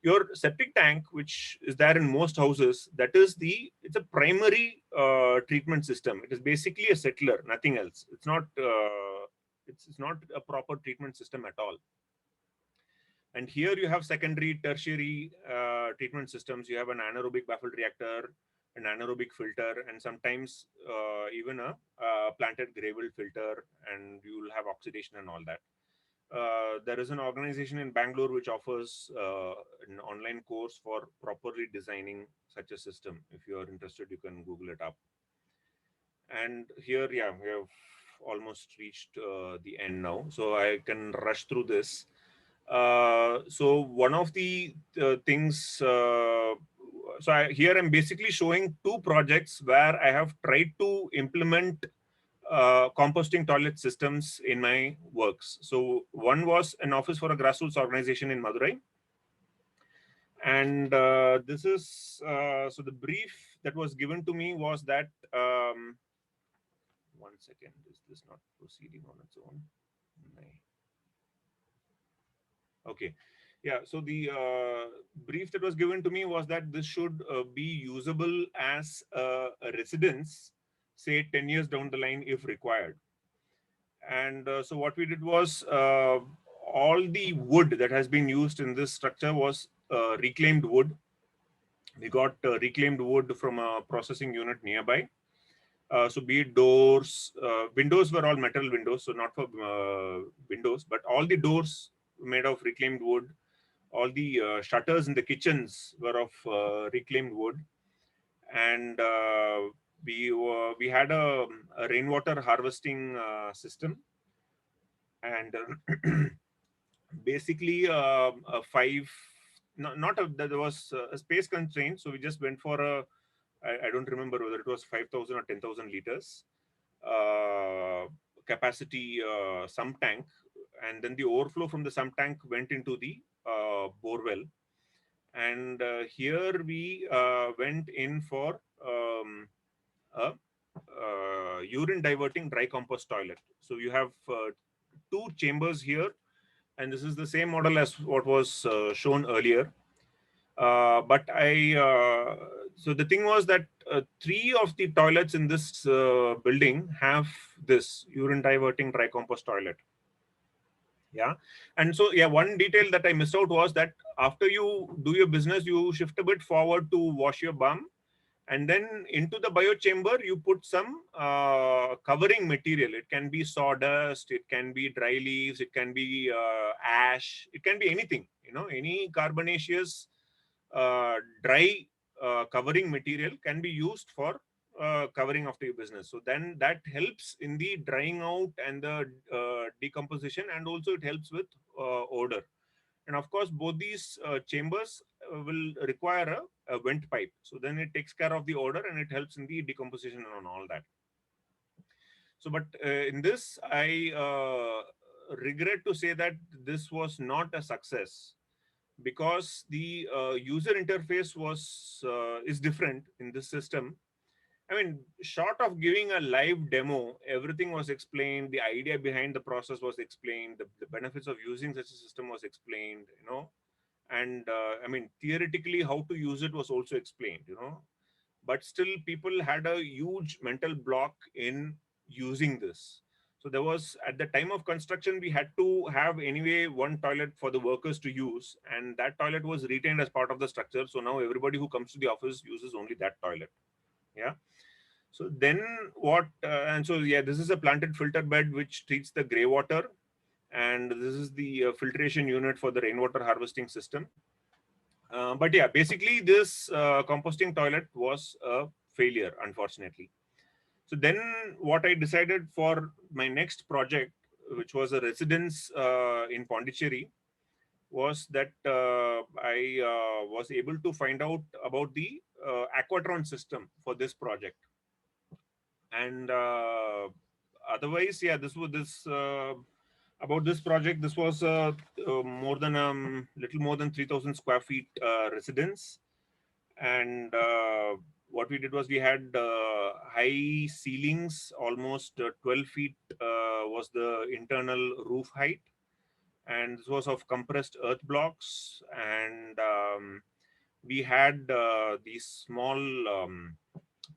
Your septic tank, which is there in most houses, it's a primary treatment system. It is basically a settler, nothing else. It's not a proper treatment system at all. And here you have secondary, tertiary treatment systems. You have an anaerobic baffled reactor, an anaerobic filter, and sometimes even a planted gravel filter, and you will have oxidation and all that. There is an organization in Bangalore which offers an online course for properly designing such a system. If you are interested, you can Google it up. And here, yeah, we have almost reached the end now, so I can rush through this. So one of the things, here I'm basically showing two projects where I have tried to implement composting toilet systems in my works. So one was an office for a grassroots organization in Madurai. And this is so the brief that was given to me was that 1 second, is this not proceeding on its own? Okay, yeah, so the brief that was given to me was that this should be usable as a residence, say 10 years down the line if required. And so what we did was all the wood that has been used in this structure was reclaimed wood. We got reclaimed wood from a processing unit nearby. So be it doors, windows were all metal windows, so not for windows, but all the doors made of reclaimed wood. All the shutters in the kitchens were of reclaimed wood. And we had a rainwater harvesting system. And basically a five, not a, there was a space constraint, so we just went for a, I don't remember whether it was 5,000 or 10,000 liters capacity sump tank, and then the overflow from the sump tank went into the bore well. And here we went in for a urine diverting dry compost toilet. So you have two chambers here, and this is the same model as what was shown earlier. But so the thing was that 3 of the toilets in this building have this urine diverting dry compost toilet. Yeah. And so, yeah, one detail that I missed out was that after you do your business, you shift a bit forward to wash your bum, and then into the bio chamber you put some covering material. It can be sawdust, it can be dry leaves, it can be ash, it can be anything, any carbonaceous dry covering material can be used for covering after your business. So then that helps in the drying out and the decomposition, and also it helps with odor. And of course, both these chambers will require a vent pipe. So then it takes care of the odor and it helps in the decomposition and all that. So, but in this, I regret to say that this was not a success, because the user interface is different in this system. I mean, short of giving a live demo, everything was explained. The idea behind the process was explained. The benefits of using such a system was explained, and I mean, theoretically, how to use it was also explained, but still people had a huge mental block in using this. So there was, at the time of construction, we had to have anyway one toilet for the workers to use, and that toilet was retained as part of the structure. So now everybody who comes to the office uses only that toilet. Yeah. So then what, and so yeah, this is a planted filter bed which treats the grey water, and this is the filtration unit for the rainwater harvesting system. But yeah, basically this composting toilet was a failure, unfortunately. So then what I decided for my next project, which was a residence in Pondicherry, was that I was able to find out about the Aquatron system for this project. And otherwise, yeah, about this project, this was more than little more than 3,000 square feet residence. And what we did was we had high ceilings, almost 12 feet was the internal roof height. And this was of compressed earth blocks. And we had these small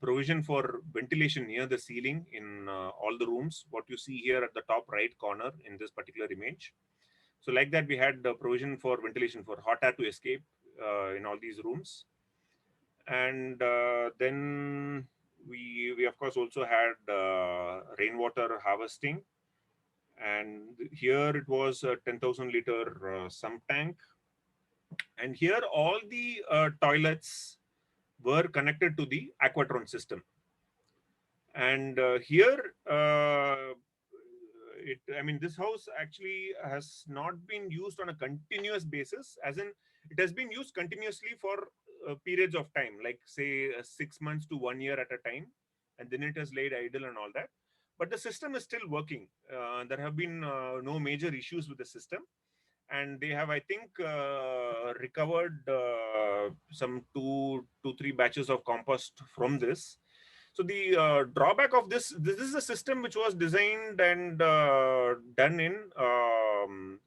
provision for ventilation near the ceiling in all the rooms, what you see here at the top right corner in this particular image. So like that, we had the provision for ventilation for hot air to escape in all these rooms. And then we of course also had rainwater harvesting, and here it was a 10,000 liter sump tank. And here all the toilets were connected to the Aquatron system. And here I mean, this house actually has not been used on a continuous basis, as in it has been used continuously for periods of time, like say 6 months to 1 year at a time, and then it has laid idle and all that. But the system is still working. There have been no major issues with the system. and they have, I think, recovered some three batches of compost from this. So the drawback of this is a system which was designed and done in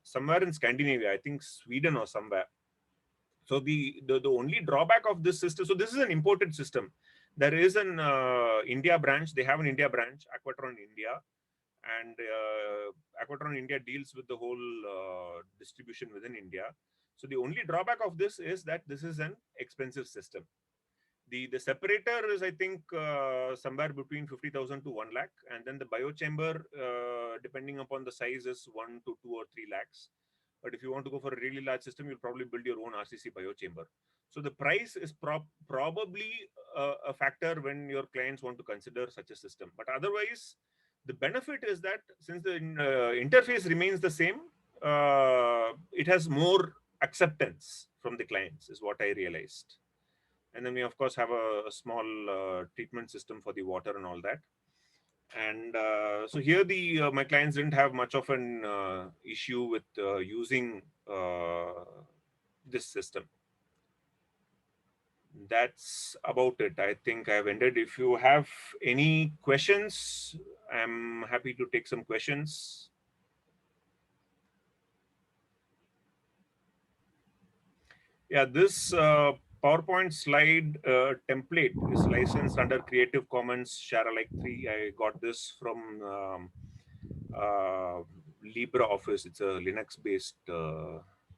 somewhere in Scandinavia, I think Sweden or somewhere. So the only drawback of this system, so this is an imported system. There is an India branch. They have an India branch, Aquatron India, and Aquatron India deals with the whole distribution within India. So the only drawback of this is that this is an expensive system. The separator is, I think, somewhere between 50,000 to 1 lakh, and then the biochamber, depending upon the size, is 1 to 2 or 3 lakhs. But if you want to go for a really large system, you'll probably build your own RCC biochamber. So the price is probably a factor when your clients want to consider such a system. But otherwise, the benefit is that since the interface remains the same, it has more acceptance from the clients, is what I realized. And then we of course have a small treatment system for the water and all that. And so here the my clients didn't have much of an issue with using this system. That's about it. I think I've ended. If you have any questions, I'm happy to take some questions. Yeah, this PowerPoint slide template is licensed under Creative Commons Share Alike 3. I got this from LibreOffice. It's a Linux-based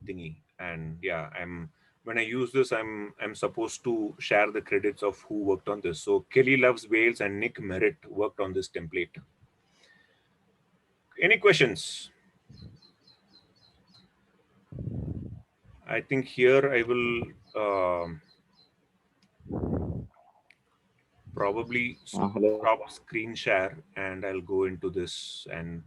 thingy, and yeah, when I use this, I'm supposed to share the credits of who worked on this. So Kelly Loves Wales and Nick Merritt worked on this template. Any questions? I think here I will probably stop screen share and I'll go into this. And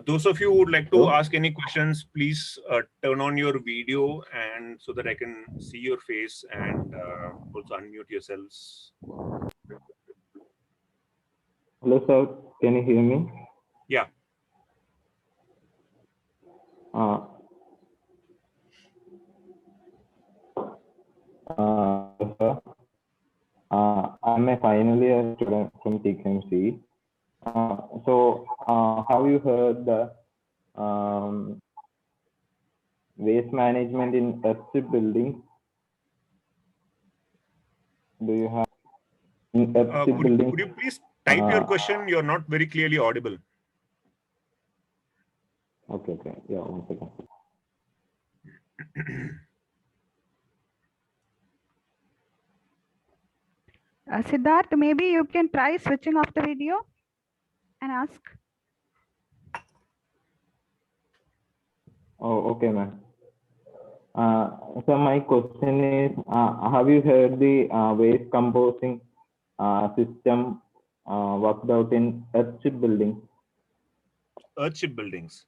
those of you who would like to ask any questions, please turn on your video and so that I can see your face, and also unmute yourselves. Hello, sir. Can you hear me? Yeah. Sir, I'm a final year student from TKMC. So, have you heard the waste management in FC buildings? Do you have in FC buildings? Could you please type your question? You're not very clearly audible. Okay. Yeah, 1 second. Siddharth, maybe you can try switching off the video and ask. Oh, okay, ma'am. So my question is, have you heard the waste composting system worked out in earthship buildings? Earthship buildings.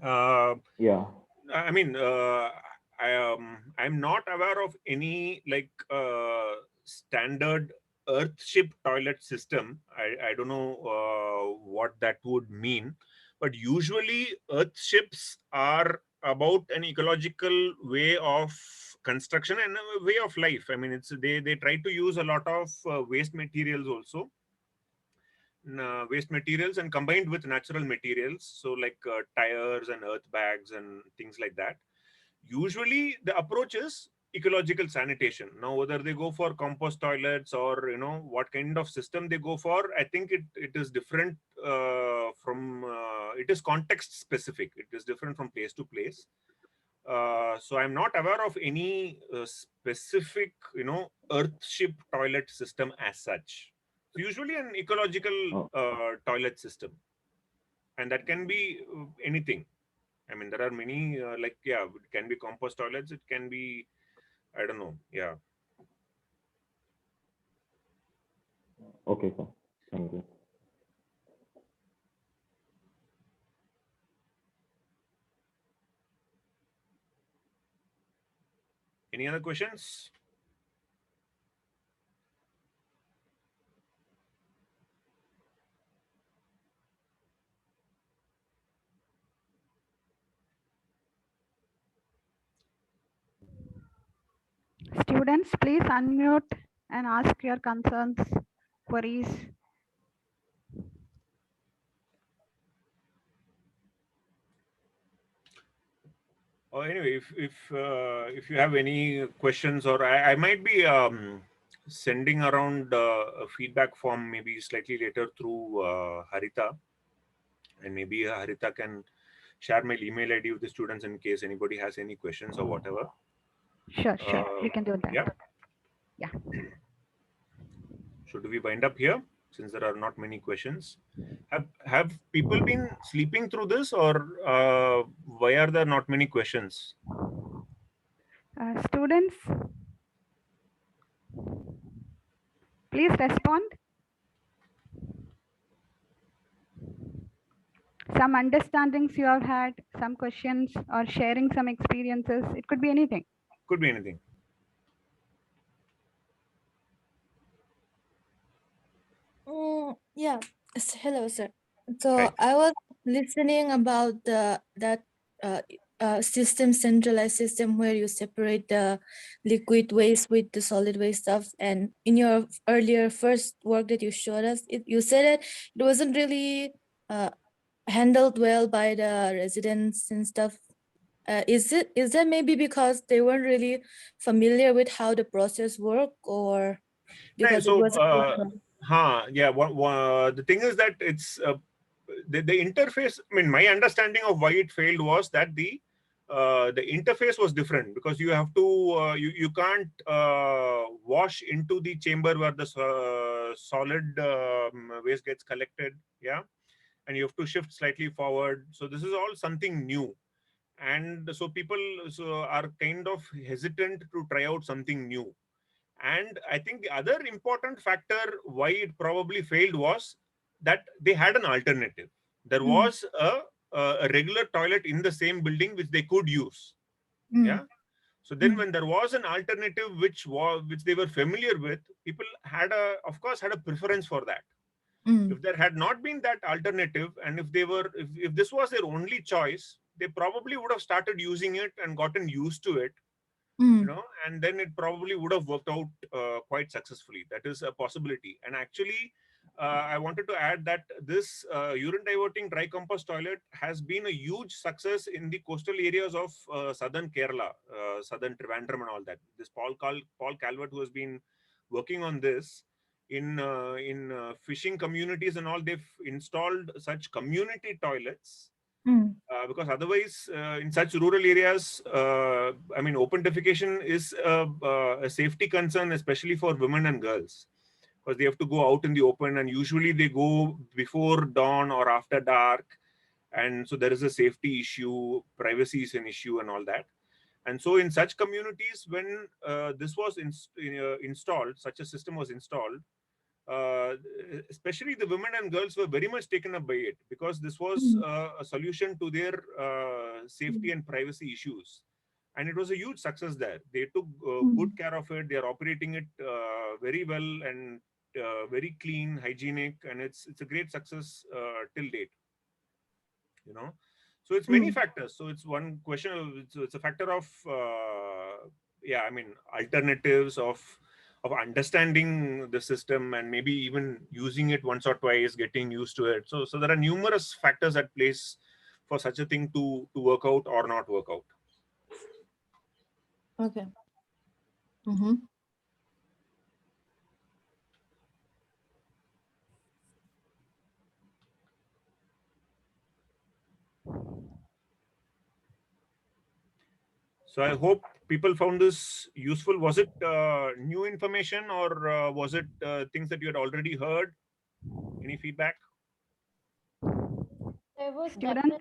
Yeah. I mean, I'm not aware of any like standard earthship toilet system. I don't know what that would mean, but usually earthships are about an ecological way of construction and a way of life. I mean, it's they try to use a lot of waste materials also. Waste materials and combined with natural materials, so like tires and earth bags and things like that. Usually the approach is ecological sanitation. Now whether they go for compost toilets or what kind of system they go for, I think it is different from it is context specific. It is different from place to place. So I'm not aware of any specific earthship toilet system as such. So usually an ecological toilet system, and that can be anything. I mean, there are many it can be compost toilets. It can be, I don't know. Yeah. Okay, sir. Thank you. Any other questions? Students, please unmute and ask your concerns, queries. Or anyway, if you have any questions, or I might be sending around a feedback form maybe slightly later through Harita, and maybe Harita can share my email ID with the students in case anybody has any questions or whatever. Sure, we can do that. Yeah. Yeah. Should we wind up here since there are not many questions? Have people been sleeping through this, or why are there not many questions? Students, please respond. Some understandings you have had, some questions, or sharing some experiences. It could be anything. Could be anything. Yeah. Hello, sir. So Hi. I was listening about that system, centralized system, where you separate the liquid waste with the solid waste stuff. And in your earlier first work that you showed us, you said that it wasn't really handled well by the residents and stuff. Is that maybe because they weren't really familiar with how the process worked, or because it was the thing is that it's the interface. I mean, my understanding of why it failed was that the interface was different, because you have to you can't wash into the chamber where the solid waste gets collected, yeah, and you have to shift slightly forward. So this is all something new, and so people are kind of hesitant to try out something new. And I think the other important factor why it probably failed was that they had an alternative. There was a regular toilet in the same building which they could use. Yeah. So then when there was an alternative which they were familiar with, people of course had a preference for that. If there had not been that alternative, and if this was their only choice, they probably would have started using it and gotten used to it, you know, and then it probably would have worked out quite successfully. That is a possibility. And actually, I wanted to add that this urine diverting dry compost toilet has been a huge success in the coastal areas of southern Kerala, southern Trivandrum and all that. This Paul Calvert, who has been working on this in fishing communities and all, they've installed such community toilets. Because otherwise, in such rural areas, I mean, open defecation is a safety concern, especially for women and girls, because they have to go out in the open, and usually they go before dawn or after dark. And so there is a safety issue, privacy is an issue, and all that. And so in such communities, when this was installed, such a system was installed, especially the women and girls were very much taken up by it, because this was a solution to their safety and privacy issues. And it was a huge success there. They took good care of it. They are operating it very well and very clean, hygienic, and it's a great success till date. You know, so it's many factors. So it's one question. It's a factor of I mean, alternatives of understanding the system, and maybe even using it once or twice, getting used to it. So there are numerous factors at place for such a thing to work out or not work out. Okay. So I hope people found this useful. Was it new information, or was it things that you had already heard? Any feedback? There was definitely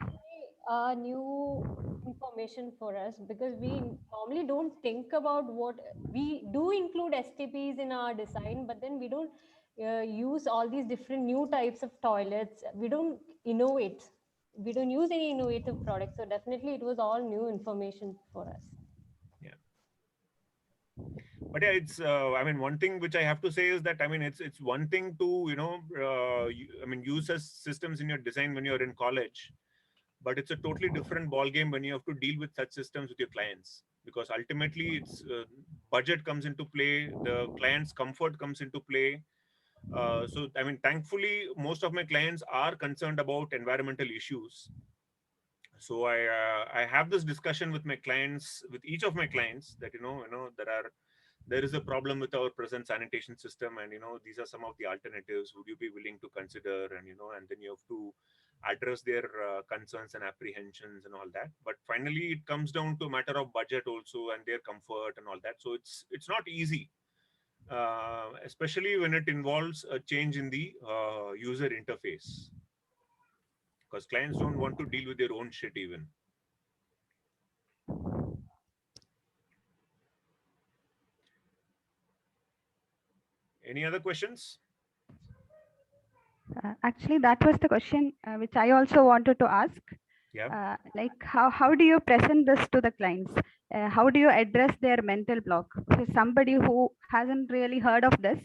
new information for us, because we normally don't think about what we do. Include STPs in our design, but then we don't use all these different new types of toilets. We don't innovate. We don't use any innovative products. So definitely it was all new information for us. Yeah. But yeah, it's I mean, one thing which I have to say is that, I mean, it's one thing to, you know, I mean, use as systems in your design when you're in college, but it's a totally different ball game when you have to deal with such systems with your clients, because ultimately it's budget comes into play, the client's comfort comes into play. So I mean, thankfully, most of my clients are concerned about environmental issues. So I have this discussion with my clients, with each of my clients, that there is a problem with our present sanitation system, and these are some of the alternatives. Would you be willing to consider? And and then you have to address their concerns and apprehensions and all that. But finally, it comes down to a matter of budget also, and their comfort and all that. So it's not easy, especially when it involves a change in the user interface, because clients don't want to deal with their own shit even. Any other questions? Actually, that was the question which I also wanted to ask. Yeah. Like how do you present this to the clients? How do you address their mental block? For somebody who hasn't really heard of this,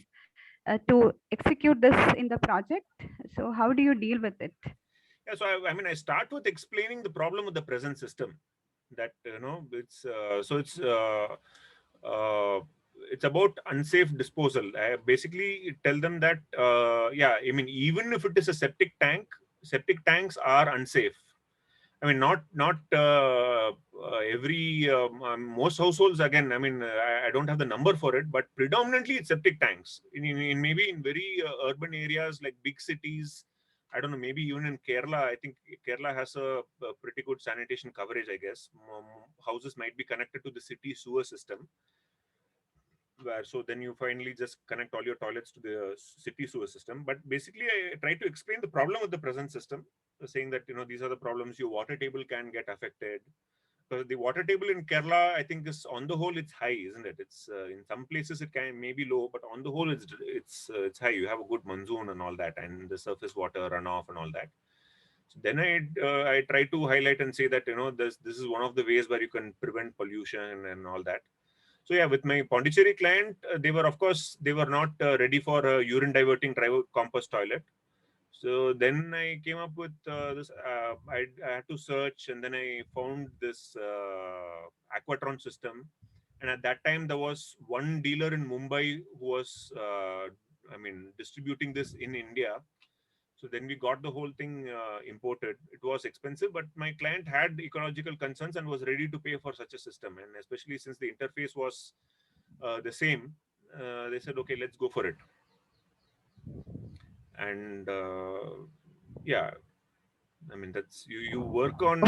to execute this in the project, so how do you deal with it? Yeah, so I mean, I start with explaining the problem with the present system. That it's about unsafe disposal. I basically tell them that yeah, I mean, even if it is a septic tank, septic tanks are unsafe. I mean, not every most households. Again, I mean, I don't have the number for it, but predominantly it's septic tanks. In maybe in very urban areas like big cities, I don't know, maybe even in Kerala. I think Kerala has a pretty good sanitation coverage, I guess. Houses might be connected to the city sewer system, where so then you finally just connect all your toilets to the city sewer system. But basically, I try to explain the problem with the present system, saying that these are the problems. Your water table can get affected. The water table in Kerala, I think, is on the whole it's high, isn't it? It's in some places it can maybe low, but on the whole it's high. You have a good monsoon and all that, and the surface water runoff and all that. So then I try to highlight and say that this is one of the ways where you can prevent pollution and all that. So yeah, with my Pondicherry client, they were not ready for a urine diverting dry compost toilet. So then I came up with this. I had to search, and then I found this Aquatron system. And at that time, there was one dealer in Mumbai who was, distributing this in India. So then we got the whole thing imported. It was expensive, but my client had ecological concerns and was ready to pay for such a system. And especially since the interface was the same, they said, okay, let's go for it. And yeah, I mean, that's you work on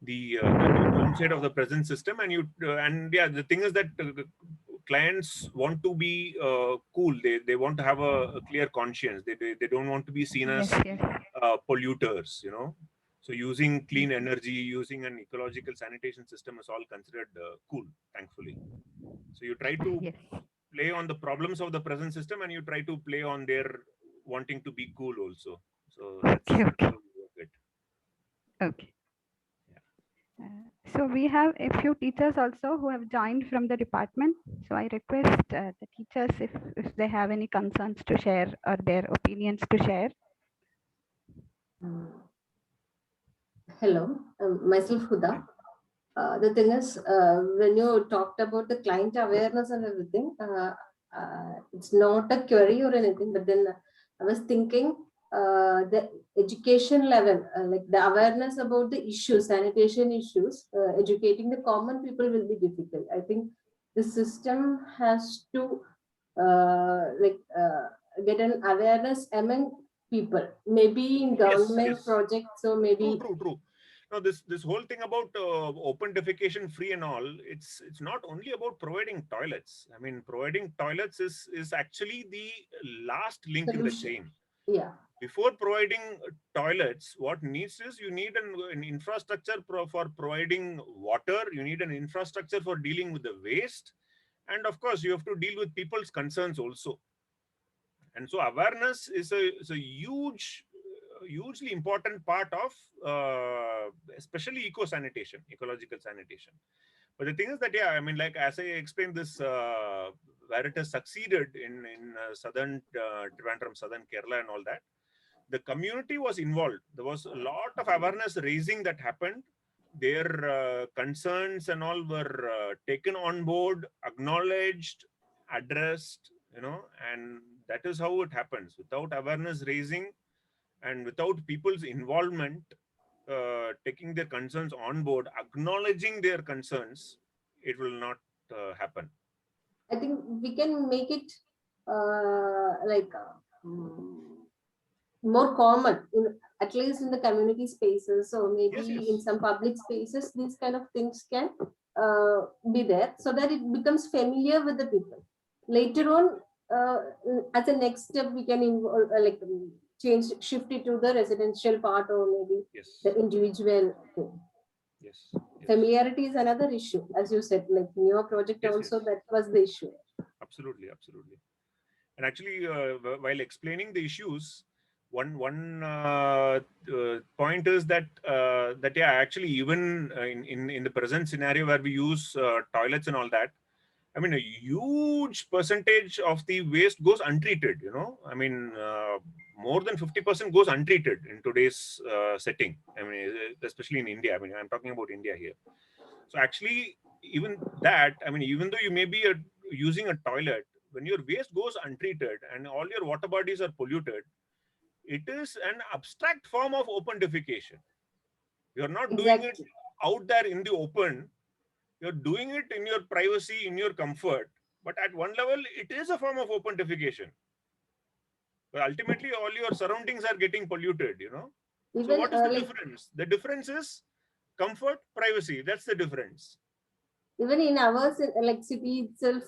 the downside of the present system, and and yeah, the thing is that clients want to be cool. They want to have a clear conscience. They don't want to be seen as polluters, So using clean energy, using an ecological sanitation system is all considered cool, thankfully. So you try to play on the problems of the present system, and you try to play on their wanting to be cool also. So that's how we work it. Okay. So we have a few teachers also who have joined from the department. So I request the teachers if they have any concerns to share or their opinions to share. Hello, myself Huda. The thing is, when you talked about the client awareness and everything, it's not a query or anything, but then I was thinking the education level, like the awareness about the issues, sanitation issues, educating the common people will be difficult. I think the system has to get an awareness among people, maybe in government projects, or maybe true. Now this whole thing about open defecation free and all, it's not only about providing toilets. I mean, providing toilets is actually the last link in the chain. Yeah. Before providing toilets, what needs is you need an infrastructure for providing water. You need an infrastructure for dealing with the waste, and of course you have to deal with people's concerns also. And so awareness is a hugely important part of especially eco-sanitation, ecological sanitation. But the thing is that, yeah, I mean, like as I explained this, where it has succeeded in southern Trivandrum, southern Kerala and all that, the community was involved. There was a lot of awareness raising that happened. their concerns and all were taken on board, acknowledged, addressed, and that is how it happens. Without awareness raising and without people's involvement, taking their concerns on board, acknowledging their concerns, it will not happen. I think we can make it more common, at least in the community spaces, or maybe in some public spaces. These kind of things can be there, so that it becomes familiar with the people. Later on, as a next step, we can involve, shift it to the residential part, or maybe the individual thing. Yes. Familiarity is another issue, as you said, like in your project also, that was the issue. Absolutely. And actually, while explaining the issues, one point is that actually, even in the present scenario where we use toilets and all that, I mean, a huge percentage of the waste goes untreated. I mean, more than 50% goes untreated in today's setting. I mean, especially in India. I mean, I'm talking about India here. So actually, even that, I mean, even though you may be using a toilet, when your waste goes untreated and all your water bodies are polluted, it is an abstract form of open defecation. You're not doing it out there in the open. You're doing it in your privacy, in your comfort. But at one level, it is a form of open defecation. But ultimately, all your surroundings are getting polluted, So what is the difference? The difference is comfort, privacy. That's the difference. Even in our city itself,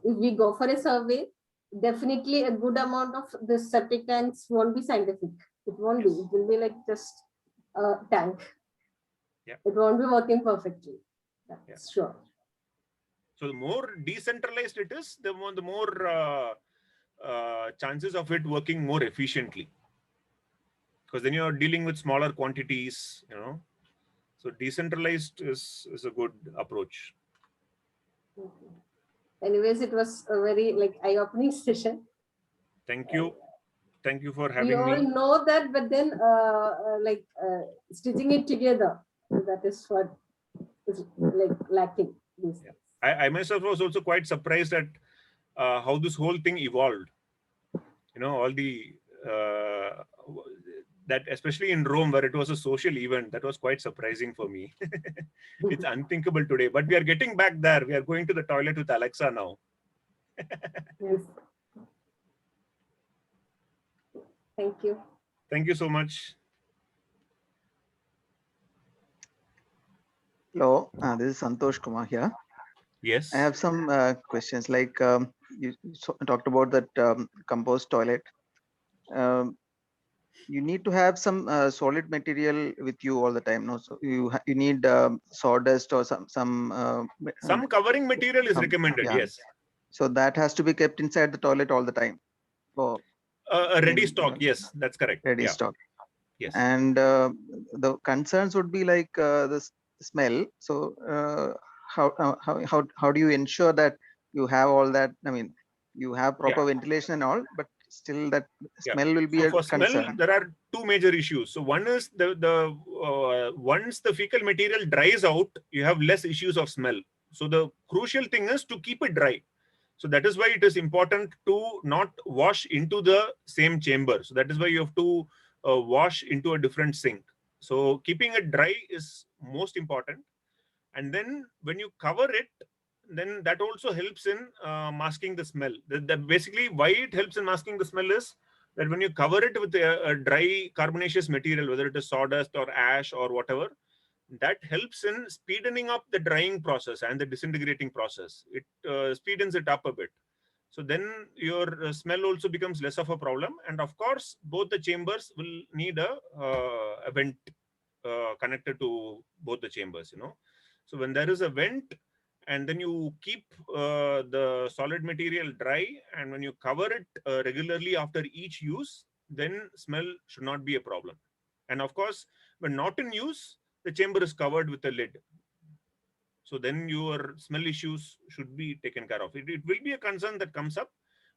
if we go for a survey, definitely a good amount of the septic tanks won't be scientific. It won't be. It will be like just a tank. Yeah. It won't be working perfectly. That's sure. So the more decentralized it is, the more chances of it working more efficiently. Because then you're dealing with smaller quantities, So decentralized is a good approach. Anyways, it was a very eye-opening session. Thank you. Thank you for having me. We all know that, but then stitching it together, that is what is lacking. I myself was also quite surprised at how this whole thing evolved. All the that, especially in Rome, where it was a social event, that was quite surprising for me. It's unthinkable today, but we are getting back there. We are going to the toilet with Alexa now. Yes. Thank you. Thank you so much. Hello, this is Santosh Kumar here. Yes. I have some questions. Like you talked about that compost toilet. You need to have some solid material with you all the time. No, so you need sawdust or some covering material is recommended. Yeah. Yes. So that has to be kept inside the toilet all the time. For a ready stock. Yes, that's correct. Ready stock. Yes. And the concerns would be like the smell. So how do you ensure that you have all that? I mean, you have proper ventilation and all, but still that smell will be a concern. Smell, there are two major issues. So one is once the fecal material dries out, you have less issues of smell. So the crucial thing is to keep it dry. So that is why it is important to not wash into the same chamber. So that is why you have to wash into a different sink. So keeping it dry is most important. And then when you cover it, then that also helps in masking the smell. Basically, why it helps in masking the smell is that when you cover it with a dry carbonaceous material, whether it is sawdust or ash or whatever, that helps in speeding up the drying process and the disintegrating process. It speeds it up a bit. So then your smell also becomes less of a problem. And of course, both the chambers will need a vent connected to both the chambers, So when there is a vent, and then you keep the solid material dry, and when you cover it regularly after each use, then smell should not be a problem. And of course, when not in use, the chamber is covered with a lid. So then your smell issues should be taken care of. It will be a concern that comes up,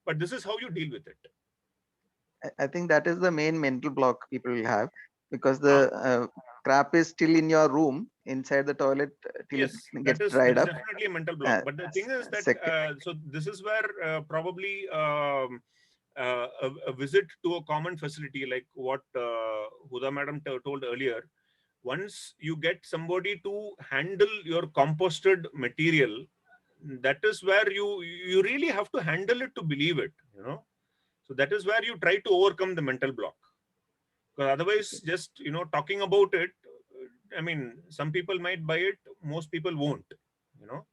but this is how you deal with it. I think that is the main mental block people will have, because the crap is still in your room inside the toilet till Yes, it gets that is dried up. definitely a mental block. But the thing is that so this is where probably a visit to a common facility like what Huda madam told earlier. Once you get somebody to handle your composted material, that is where you really have to handle it to believe it, you know. So that is where you try to overcome the mental block. Because otherwise, just, you know, talking about it, I mean, some people might buy it, most people won't, you know.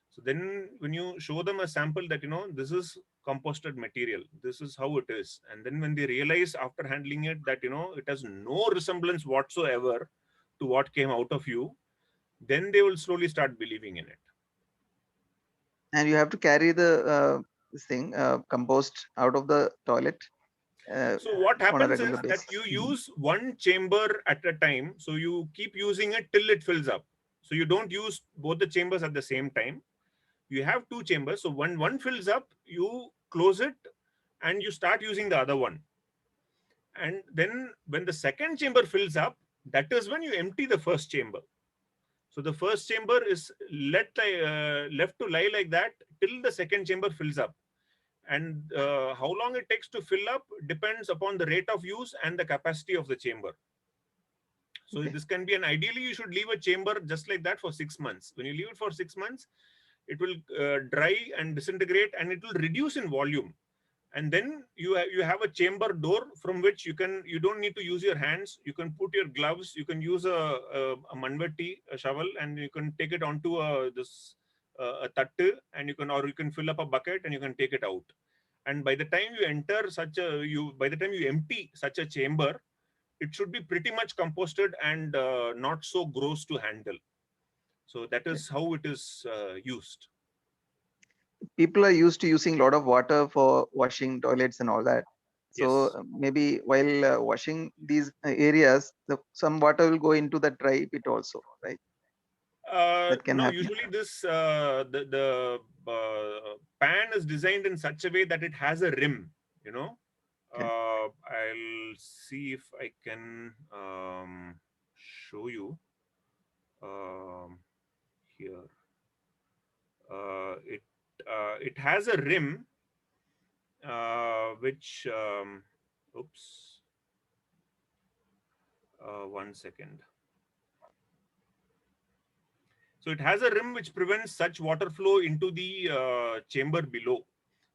So then when you show them a sample that, you know, this is composted material, this is how it is. And then when they realize after handling it that, you know, it has no resemblance whatsoever to what came out of you, then they will slowly start believing in it. And you have to carry the this thing compost out of the toilet. So what happens is basis. that you use one chamber at a time. So you keep using it till it fills up. So you don't use both the chambers at the same time. You have two chambers. So when one fills up, you close it and you start using the other one. And then when the second chamber fills up, that is when you empty the first chamber. So the first chamber is left to lie like that till the second chamber fills up. And how long it takes to fill up depends upon the rate of use and the capacity of the chamber. So this can be ideally you should leave a chamber just like that for 6 months. When you leave it for 6 months, it will dry and disintegrate and it will reduce in volume. And then you have a chamber door from which you don't need to use your hands. You can put your gloves. You can use a manvati, a shovel, and you can take it onto a tattu, and you can fill up a bucket and you can take it out. And by the time you enter by the time you empty such a chamber, it should be pretty much composted and not so gross to handle. So that is how it is used. People are used to using a lot of water for washing toilets and all that. So maybe while washing these areas, some water will go into the dry pit also, right? That can happen. Usually this the pan is designed in such a way that it has a rim, you know. I'll see if I can show you here. It has a rim which oops, 1 second. So it has a rim which prevents such water flow into the chamber below.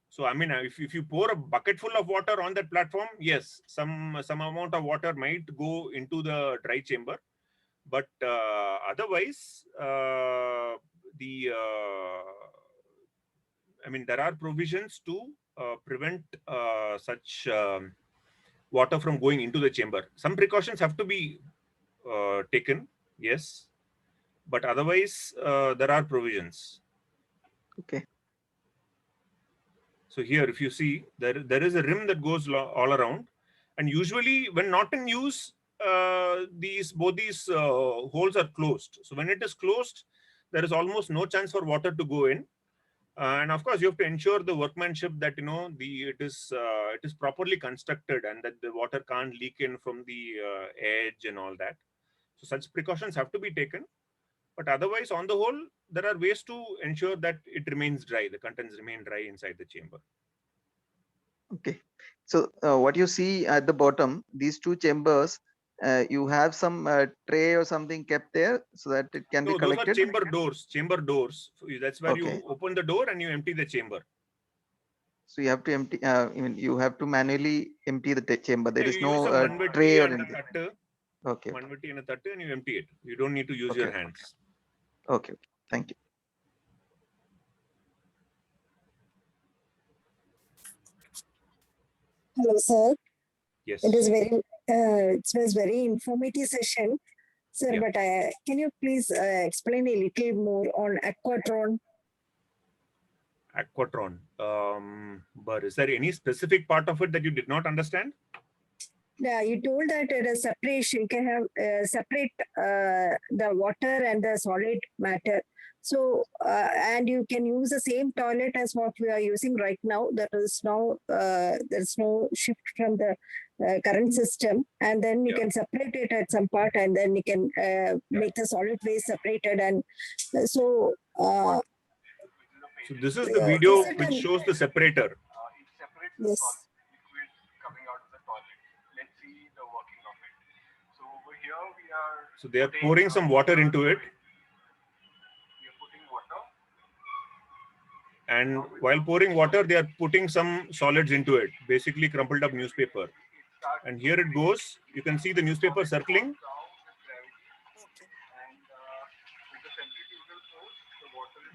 So I mean, if you pour a bucket full of water on that platform, yes, some amount of water might go into the dry chamber, but otherwise I mean, there are provisions to prevent such water from going into the chamber. Some precautions have to be taken, yes, but otherwise there are provisions. Okay. So here, if you see, there is a rim that goes all around, and usually when not in use, both these holes are closed. So when it is closed, there is almost no chance for water to go in. And of course, you have to ensure the workmanship that it is properly constructed and that the water can't leak in from the edge and all that. So such precautions have to be taken. But otherwise, on the whole, there are ways to ensure that it remains dry. The contents remain dry inside the chamber. Okay. So what you see at the bottom, these two chambers, you have some tray or something kept there so that it can be collected? Those are chamber doors. Chamber doors. That's where you open the door and you empty the chamber. So you have to empty. You have to manually empty the chamber. There is no manvati tray or and anything. Okay. Manvati and a tattu, and you empty it. You don't need to use your hands. Okay. Thank you. Hello, sir. Yes. It was very informative session, sir. Yeah. But can you please explain a little more on Aquatron? Aquatron. But is there any specific part of it that you did not understand? Yeah, you told that it is separation. You can have separate the water and the solid matter. So, and you can use the same toilet as what we are using right now. There's no shift from the current system, and then you can separate it at some part, and then you can make the solid waste separated. And so, So this is the video which shows the separator. Yes. So they are pouring some water into it. And while pouring water, they are putting some solids into it, basically crumpled up newspaper. And here it goes. You can see the newspaper circling.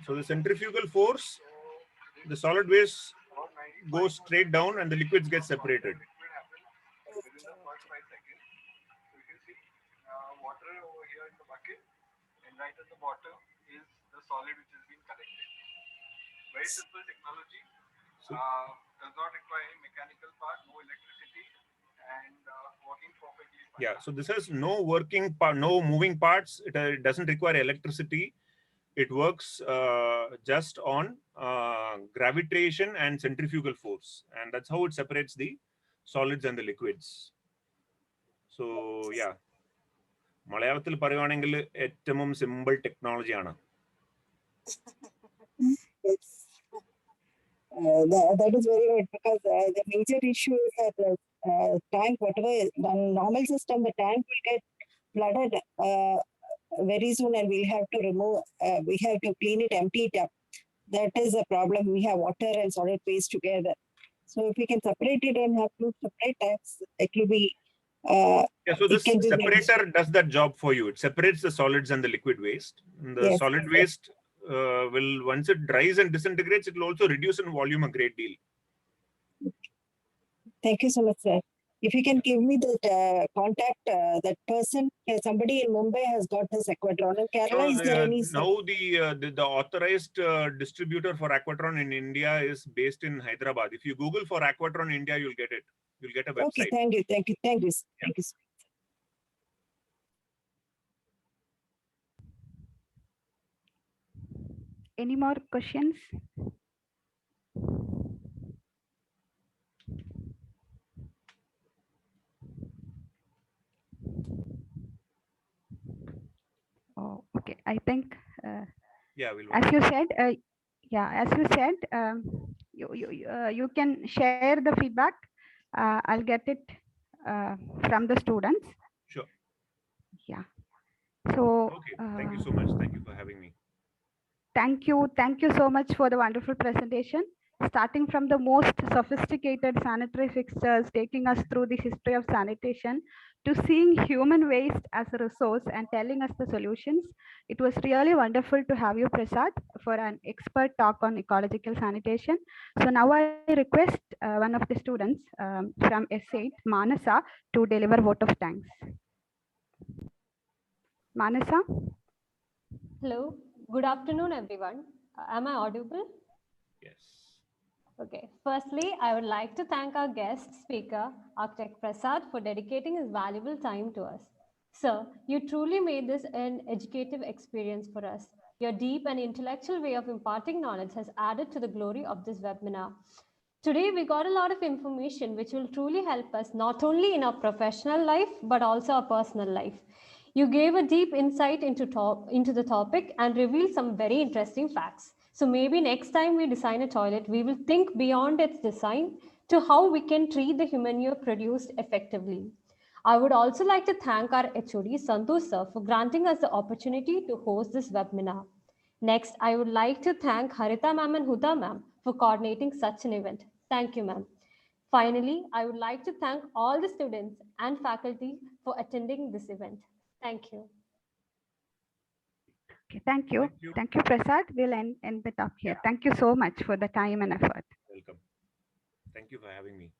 So the centrifugal force, the solid waste goes straight down and the liquids get separated. Water over here in the bucket, and right at the bottom is the solid which has been collected. Very simple technology. Does not require any mechanical part, no electricity, and working perfectly fine. Yeah, so this has no working part, no moving parts. It doesn't require electricity. It works just on gravitation and centrifugal force, and that's how it separates the solids and the liquids. So yeah. മലയാളത്തിൽ പറയുവാണെങ്കിൽ ഏറ്റവും simple ടെക്നോളജിയാണ്. That is very good, because the major issue is that the tank, whatever the normal system, the tank will get flooded very soon, and we'll have to remove, we have to clean it, empty it up. That is the problem. We have water and solid waste together. So if we can separate it and have two separate tanks, it will be yeah, so this separator does that job for you. It separates the solids and the liquid waste. And the solid waste will, once it dries and disintegrates, it will also reduce in volume a great deal. Thank you so much, sir. If you can give me that contact, that person, somebody in Mumbai has got this Aquatron. In Kerala, is there any? Now the authorized distributor for Aquatron in India is based in Hyderabad. If you Google for Aquatron India, you'll get it. You'll get a website. Okay, thank you. Thank you. Any more questions? Oh, okay. I think yeah, we'll as you said, you can share the feedback. I'll get it from the students. Sure. Yeah. So okay. Thank you so much. Thank you for having me. Thank you so much for the wonderful presentation. Starting from the most sophisticated sanitary fixtures, taking us through the history of sanitation, to seeing human waste as a resource and telling us the solutions. It was really wonderful to have you, Prasad, for an expert talk on ecological sanitation. So now I request one of the students from S8, Manasa, to deliver vote of thanks. Manasa? Hello, good afternoon, everyone. Am I audible? Yes. Okay, firstly, I would like to thank our guest speaker, Architect Prasad, for dedicating his valuable time to us. Sir, you truly made this an educative experience for us. Your deep and intellectual way of imparting knowledge has added to the glory of this webinar. Today, we got a lot of information which will truly help us not only in our professional life, but also our personal life. You gave a deep insight into the topic and revealed some very interesting facts. So maybe next time we design a toilet, we will think beyond its design to how we can treat the human manure produced effectively. I would also like to thank our HOD, Santosh sir, for granting us the opportunity to host this webinar. Next, I would like to thank Harita ma'am and Huda ma'am for coordinating such an event. Thank you, ma'am. Finally, I would like to thank all the students and faculty for attending this event. Thank you. Okay, thank you. Thank you, Prasad. We'll end the talk here. Thank you so much for the time and effort. Welcome. Thank you for having me.